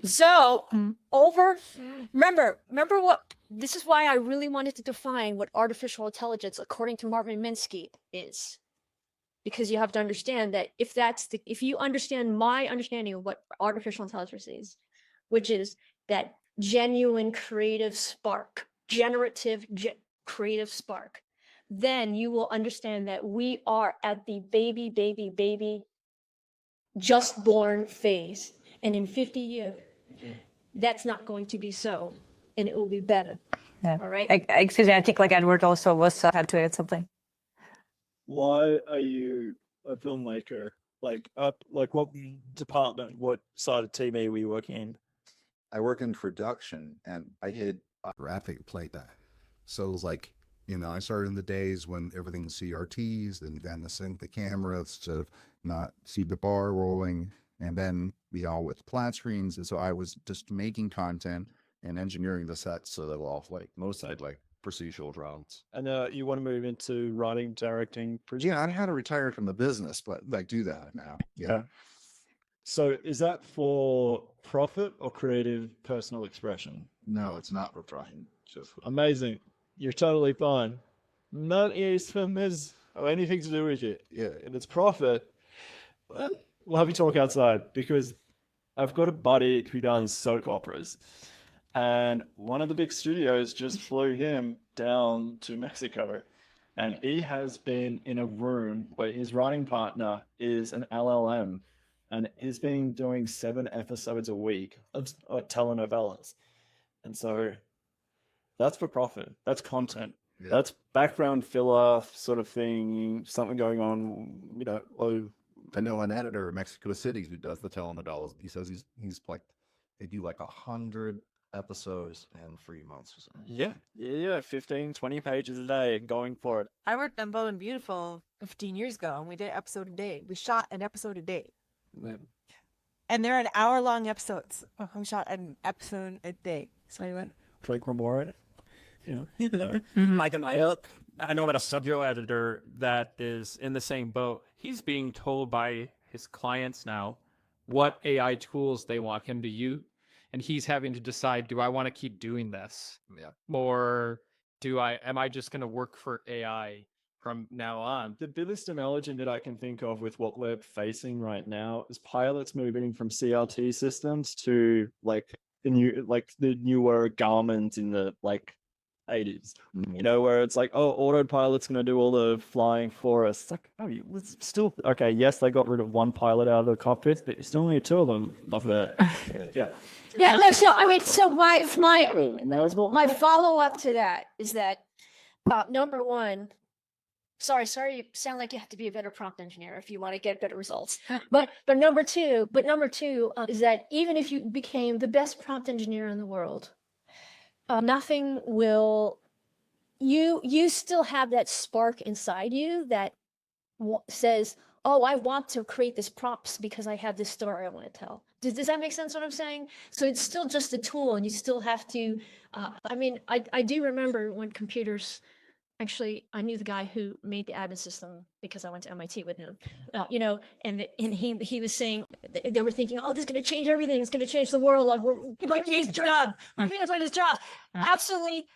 So remember what, this is why I really wanted to define what artificial intelligence, according to Marvin Minsky, is. Because you have to understand that if you understand my understanding of what artificial intelligence is, which is that genuine creative spark, creative spark, then you will understand that we are at the baby, just born phase. And in 50 years, that's not going to be so, and it will be better. Yeah. All right. Excuse me, I think like Edward also had to add something. Why are you a filmmaker? Like what department, what side of TV were you working in? I work in production and I did graphic playback. So it was like, I started in the days when everything's CRTs and then to sync the cameras to not see the bar rolling, and then be all with flat screens. And so I was just making content and engineering the sets so that all like most I'd like procedural dramas. And you want to move into writing, directing, Yeah, I had to retire from the business, but like do that now. Yeah. So is that for profit or creative personal expression? No, it's not for profit. Just amazing. You're totally fine. Not used for Ms. or anything to do with it. Yeah, and it's profit. Well, we'll have you talk outside because I've got a buddy who does soap operas, and one of the big studios just flew him down to Mexico, and he has been in a room where his writing partner is an LLM, and he's been doing 7 episodes a week of telenovelas. And so that's for profit. That's content. Yeah. That's background filler sort of thing, something going on, I know an editor in Mexico City who does the telenovelas. He says they do like 100 episodes in 3 months or something. Yeah, 15, 20 pages a day going for it. I worked on Bold and Beautiful 15 years ago, and we did an episode a day. We shot an episode a day. And they're an hour-long episodes. We shot an episode a day. So I went, Like reward, like an help. I know about a subject editor that is in the same boat. He's being told by his clients now what AI tools they want him to use, and he's having to decide: do I want to keep doing this, or am I just going to work for AI from now on? The biggest analogy that I can think of with what we're facing right now is pilots moving from CRT systems to the newer Garmins in the 80s, where it's autopilot's going to do all the flying for us. It's like, it's still okay. Yes, they got rid of one pilot out of the cockpit, but you still need 2 of them of it. Yeah, no, so my follow-up to that is that number one, sorry, you sound like you have to be a better prompt engineer if you want to get better results. But number two is that even if you became the best prompt engineer in the world, nothing will. You still have that spark inside you that says, "Oh, I want to create this prompts because I have this story I want to tell." Does that make sense? What I'm saying? So it's still just a tool, and you still have to. I do remember when computers. Actually, I knew the guy who made the admin system because I went to MIT with him. And he was saying they were thinking, "Oh, this is going to change everything. It's going to change the world. Like, we're going to change his job. We're going to change his job." Absolutely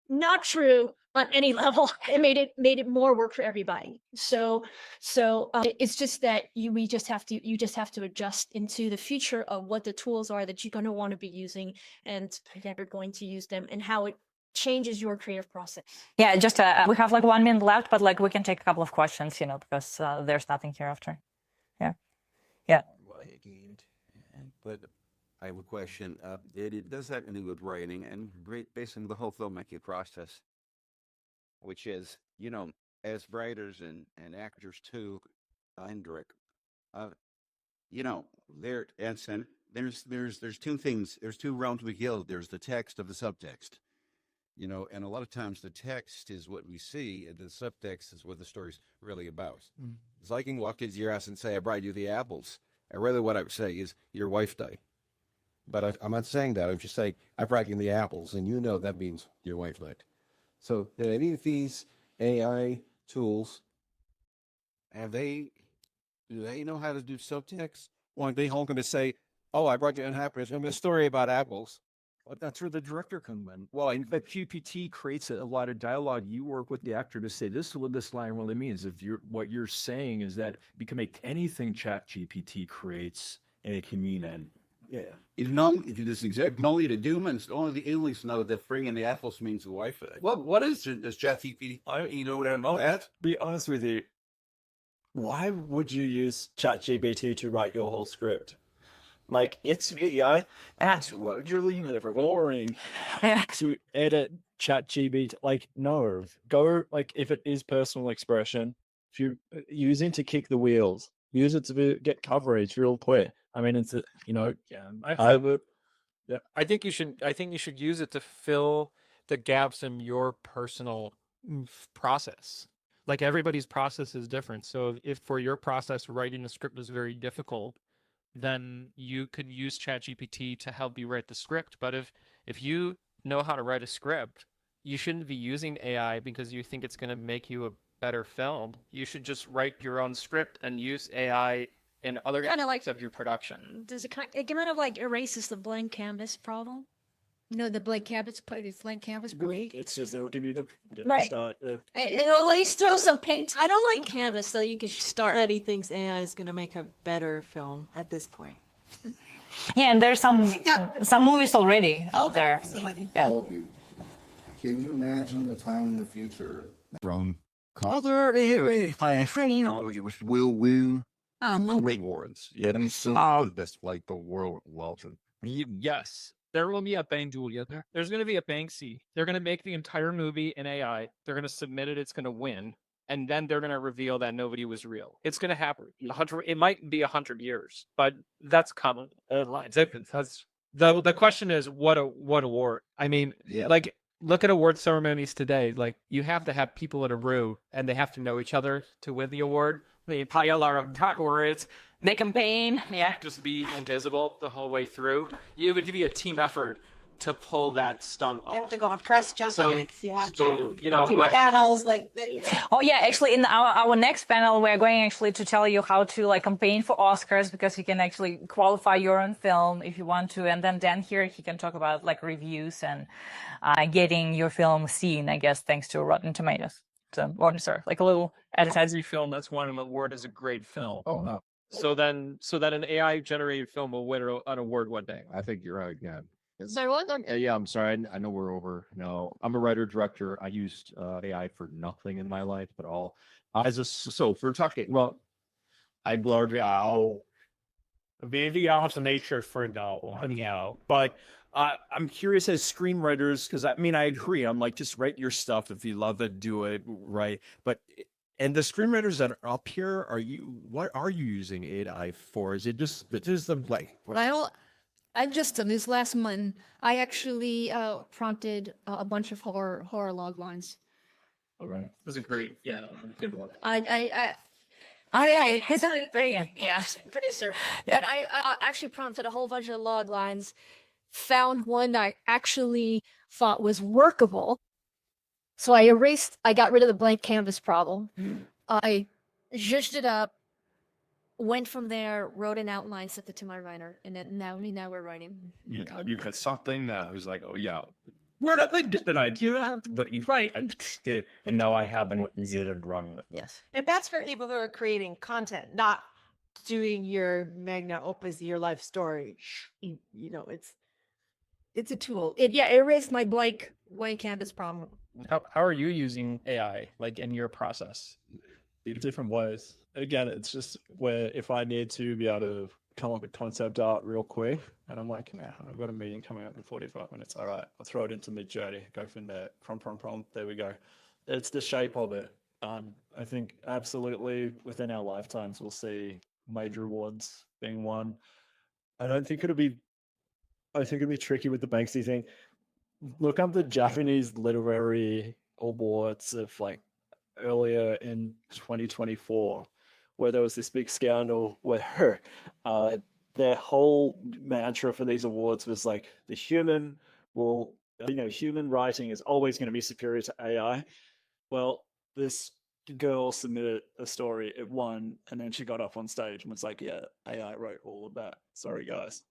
not true on any level. It made it more work for everybody. So it's just that you just have to adjust into the future of what the tools are that you're going to want to be using and again you're going to use them and how it changes your creative process. Yeah, just we have 1 minute left, but we can take a couple of questions, because there's nothing here after. Yeah. But I have a question. It does have to do with writing and basically the whole filmmaking process, which is, as writers and actors too, and directors, there's 2 things. There's 2 realms we kill. There's the text of the subtext. And a lot of times the text is what we see, and the subtext is what the story's really about. So I can walk into your house and say, "I brought you the apples." And really what I would say is, "Your wife died." But I'm not saying that. I'm just saying, "I brought you the apples," and that means your wife died. So do any of these AI tools, do they know how to do subtext? Or are they all going to say, "Oh, I brought you an apple. I'm a story about apples"? But that's where the director comes in. Well, but GPT creates a lot of dialogue. You work with the actor to say, "This is what this line really means." If what you're saying is that you can make anything Chat GPT creates, and it can mean and only the humans, only the aliens know that bringing the apples means the wife. What is Chat GPT? You know what I know that? Be honest with you, why would you use ChatGPT to write your whole script? It's AI. That's what you're leaving it for boring. To edit ChatGPT, no. Go, if it is personal expression, if you use it to kick the wheels, use it to get coverage real quick. It's I would. Yeah. I think you should use it to fill the gaps in your personal process. Everybody's process is different. So if for your process writing a script is very difficult, then you could use ChatGPT to help you write the script. But if you know how to write a script, you shouldn't be using AI because you think it's going to make you a better film. You should just write your own script and use AI in other aspects of your production. Does it kind of erases the blank canvas problem? The blank canvas, great. It's just it'll give you the Right. start. It'll at least throw some paint. I don't like canvas, so you can start. Everybody thinks AI is going to make a better film at this point. Yeah, and there's some movies already out there. Yeah. Can you imagine the time in the future from Will Woo rewards. Yeah, and so that's like the world welcome. Yes, there will be a Bang Julia. There's going to be a Banksy. They're going to make the entire movie in AI. They're going to submit it. It's going to win. And then they're going to reveal that nobody was real. It's going to happen. It might be 100 years, but that's common. That's the question is what award? I mean, like look at award ceremonies today. Like you have to have people at a room and they have to know each other to win the award. They probably a lot of talk words. Make them pain. Yeah. Just be invisible the whole way through. It would be a team effort to pull that stunt They have off. to go on press just So, you know, like, panels like Oh yeah, actually in our next panel we're going actually to tell you how to like campaign for Oscars, because you can actually qualify your own film if you want to, and then Dan here he can talk about like reviews and getting your film seen, I guess, thanks to Rotten Tomatoes. So, or sorry, like a little advertising. every film that's won an award is a great film. Oh no, So that an AI generated film will win an award one day. I think you're right. Yeah. So what? Yeah, I'm sorry. I know we're over. No, I'm a writer director. I used AI for nothing in my life, but all as a so if we're talking. Well, I blurred out. Very out of nature for now, anyhow. But I'm curious as screenwriters, because I mean, I agree. I'm like, just write your stuff. If you love it, do it, right? But and the screenwriters that are up here, what are you using AI for? Is it just the like? Well, I just this last month I actually prompted a bunch of horror log lines. All right. It was a great, good one. It's a thing. Yeah, pretty sure. And I actually prompted a whole bunch of log lines, found one I actually thought was workable. So I got rid of the blank canvas problem. I zhuzhed it up, went from there, wrote an outline, sent it to my writer, and then now we're writing. You got something that was like, oh yeah, where did I get an idea? But you right, and now I have an easy to run with. yes. And that's for people who are creating content, not doing your magna opus, your life story. You know, it's a tool. It erased my blank canvas problem. How are you using AI like in your process? Different ways. Again, it's just where if I need to be able to come up with concept art real quick, and I'm like, nah, I've got a meeting coming up in 45 minutes. All right, I'll throw it into Midjourney, go from there, prompt, there we go. It's the shape of it. I think absolutely within our lifetimes we'll see major awards being won. I think it'd be tricky with the Banksy thing. Look up the Japanese literary awards of like earlier in 2024, where there was this big scandal where their whole mantra for these awards was like human writing is always going to be superior to AI. Well, this girl submitted a story, it won, and then she got up on stage and was like, yeah, AI wrote all of that. Sorry, guys.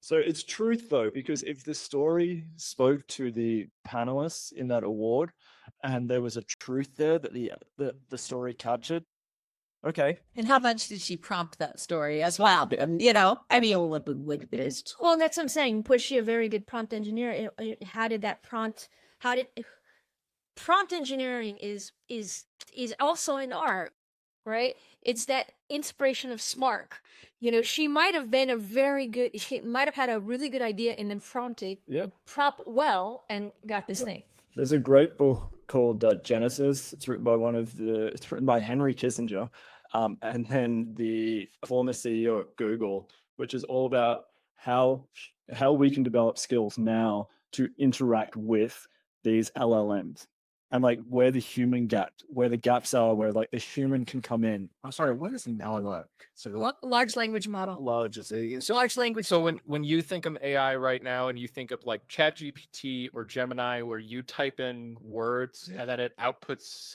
So it's truth though, because if the story spoke to the panelists in that award and there was a truth there that the story captured, okay. And how much did she prompt that story as well? You know, I mean, with this. Well, that's what I'm saying. Was she a very good prompt engineer? Prompt engineering is also an art, right? It's that inspiration of spark. You know, she might have had a really good idea and then prompted well and got this thing. There's a great book called Genesis. It's written by Henry Kissinger, and then the former CEO at Google, which is all about how we can develop skills now to interact with these LLMs. And like where the gaps are, where like the human can come in. I'm sorry, what is an LLM? So Large language model. Large language. So when you think of AI right now and you think of like ChatGPT or Gemini, where you type in words and then it outputs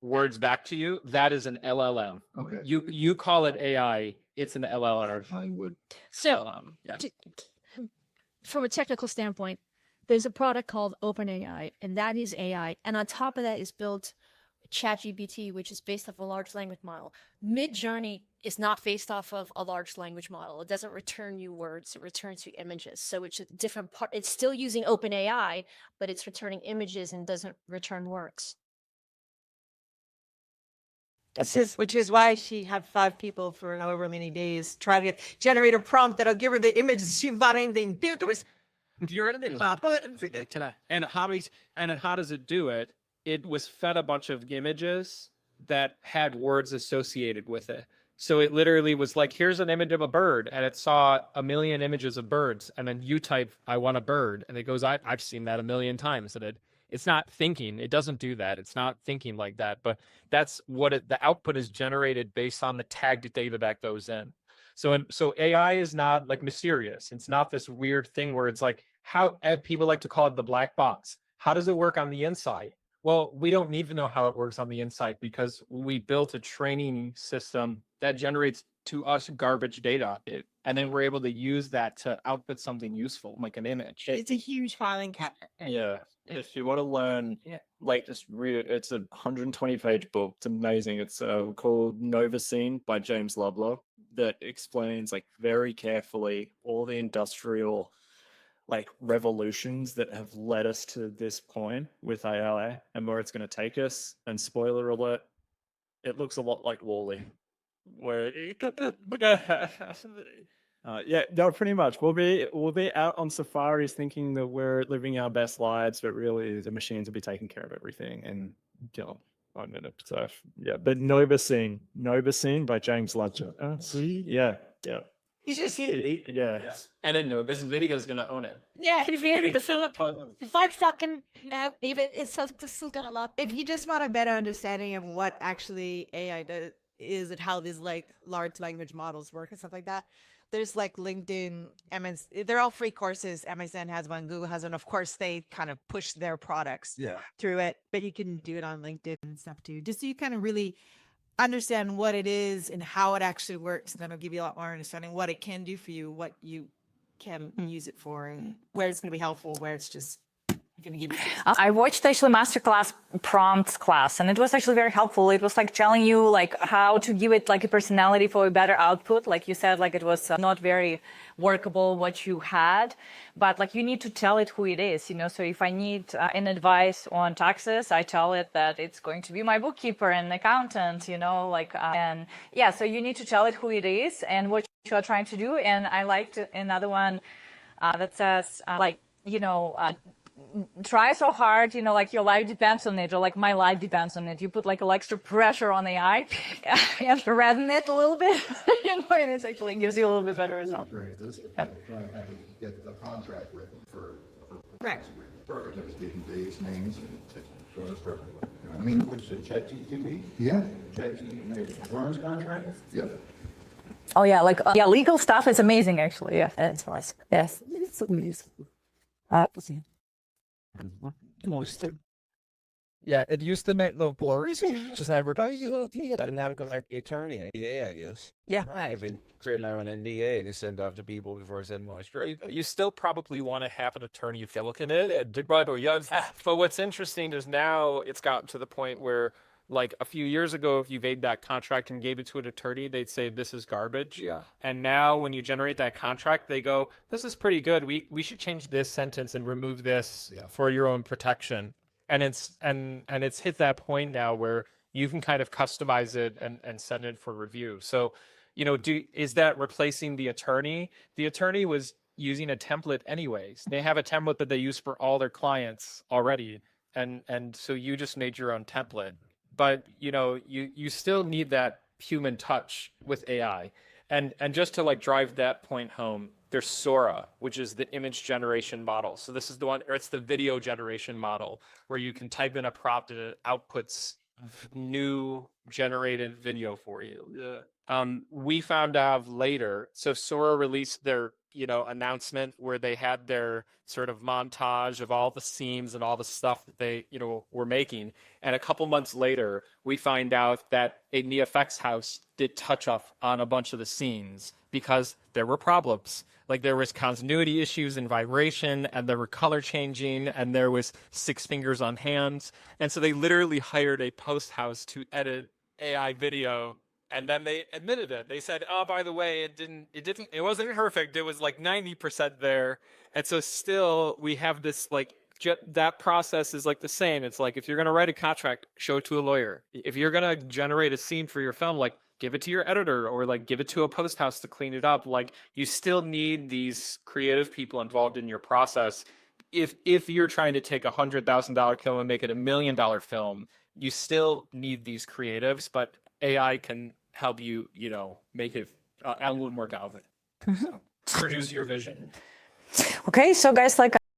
words back to you, that is an LLM. Okay. You call it AI, it's an LLM. I would. So, Yeah. from a technical standpoint, there's a product called OpenAI, and that is AI. And on top of that is built ChatGPT, which is based off a large language model. Midjourney is not based off of a large language model. It doesn't return you words, it returns you images. So it's a different part. It's still using OpenAI, but it's returning images and doesn't return words. Which is why she had 5 people for however many days try to generate a prompt that'll give her the images she thought anything. It was And how does it do it? It was fed a bunch of images that had words associated with it. So it literally was like, here's an image of a bird, and it saw a million images of birds, and then you type, I want a bird, and it goes, I've seen that a million times. And it's not thinking. It doesn't do that. It's not thinking like that. But that's what the output is generated based on the tagged data that goes in. So AI is not like mysterious. It's not this weird thing where it's like how people like to call it the black box. How does it work on the inside? Well, we don't need to know how it works on the inside because we built a training system that generates to us garbage data. And then we're able to use that to output something useful, like an image. it's a huge filing cabinet. Yeah. If you want to learn, like it's a 120-page book. It's amazing. It's called Novacine by James Lovelock that explains like very carefully all the industrial like revolutions that have led us to this point with AI and where it's going to take us. And spoiler alert, it looks a lot like Wall-E, where yeah, no, pretty much. We'll be out on safaris thinking that we're living our best lives, but really the machines will be taking care of everything. And I don't know. So yeah, but Novacine by James Lovelock. See, yeah. You just see it. Yeah. And then no, this video is gonna own it. Yeah, if you need to fill up 5 seconds, even it's still got a lot. If you just want a better understanding of what actually AI is and how these like large language models work and stuff like that, there's like LinkedIn, they're all free courses. MSN has one, Google has one. Of course, they kind of push their products through it, but you can do it on LinkedIn and stuff too, just so you kind of really understand what it is and how it actually works. And that'll give you a lot more understanding what it can do for you, what you can use it for, and where it's going to be helpful, where it's just going to give you. I watched actually masterclass prompts class, and it was actually very helpful. It was like telling you like how to give it like a personality for a better output. Like you said, like it was not very workable what you had, but like you need to tell it who it is, you know. So if I need an advice on taxes, I tell it that it's going to be my bookkeeper and accountant, you know, like and yeah. So you need to tell it who it is and what you are trying to do. And I liked another one that says like, you know, try so hard, you know, like your life depends on it, or like my life depends on it. You put like a little extra pressure on the eye, you have to redden it a little bit, you know, and it actually gives you a little bit better result. Get the contract written for Correct. these names. I mean, what's the ChatGPT? Yeah. ChatGPT made a performance contract? Yeah. Oh yeah, like yeah, legal stuff is amazing actually. Yeah, it's nice. Yes, it's amazing. Yeah, it used to make the blurry just advertising. I didn't have to go like the attorney. Yeah, I guess. Yeah, I've been creating my own NDA to send off to people before I send my straight. You still probably want to have an attorney if you're looking at it. But what's interesting is now it's gotten to the point where, like a few years ago, if you made that contract and gave it to an attorney, they'd say this is garbage. Yeah. And now when you generate that contract, they go, this is pretty good. We should change this sentence and remove this for your own protection. And it's hit that point now where you can kind of customize it and send it for review. So, you know, is that replacing the attorney? The attorney was using a template anyways. They have a template that they use for all their clients already. And so you just made your own template. But, you know, you still need that human touch with AI. And just to like drive that point home, there's Sora, which is the image generation model. So this is the one, or it's the video generation model, where you can type in a prompt and it outputs new generated video for you. We found out later, so Sora released their, you know, announcement where they had their sort of montage of all the scenes and all the stuff that they, you know, were making. And a couple months later, we find out that a VFX house did touch up on a bunch of the scenes because there were problems. Like there was continuity issues and vibration, and there were color changing, and there was 6 fingers on hands. And so they literally hired a post house to edit AI video. And then they admitted it. They said, "Oh, by the way, it wasn't perfect. It was like 90% there." And so still we have this like that process is like the same. It's like if you're gonna write a contract, show it to a lawyer. If you're gonna generate a scene for your film, like give it to your editor or like give it to a post house to clean it up. Like you still need these creative people involved in your process. If you're trying to take $100,000 film and make it $1 million film, you still need these creatives, but AI can help you, make it a little more galvanic. So, produce your vision. Okay, so guys, like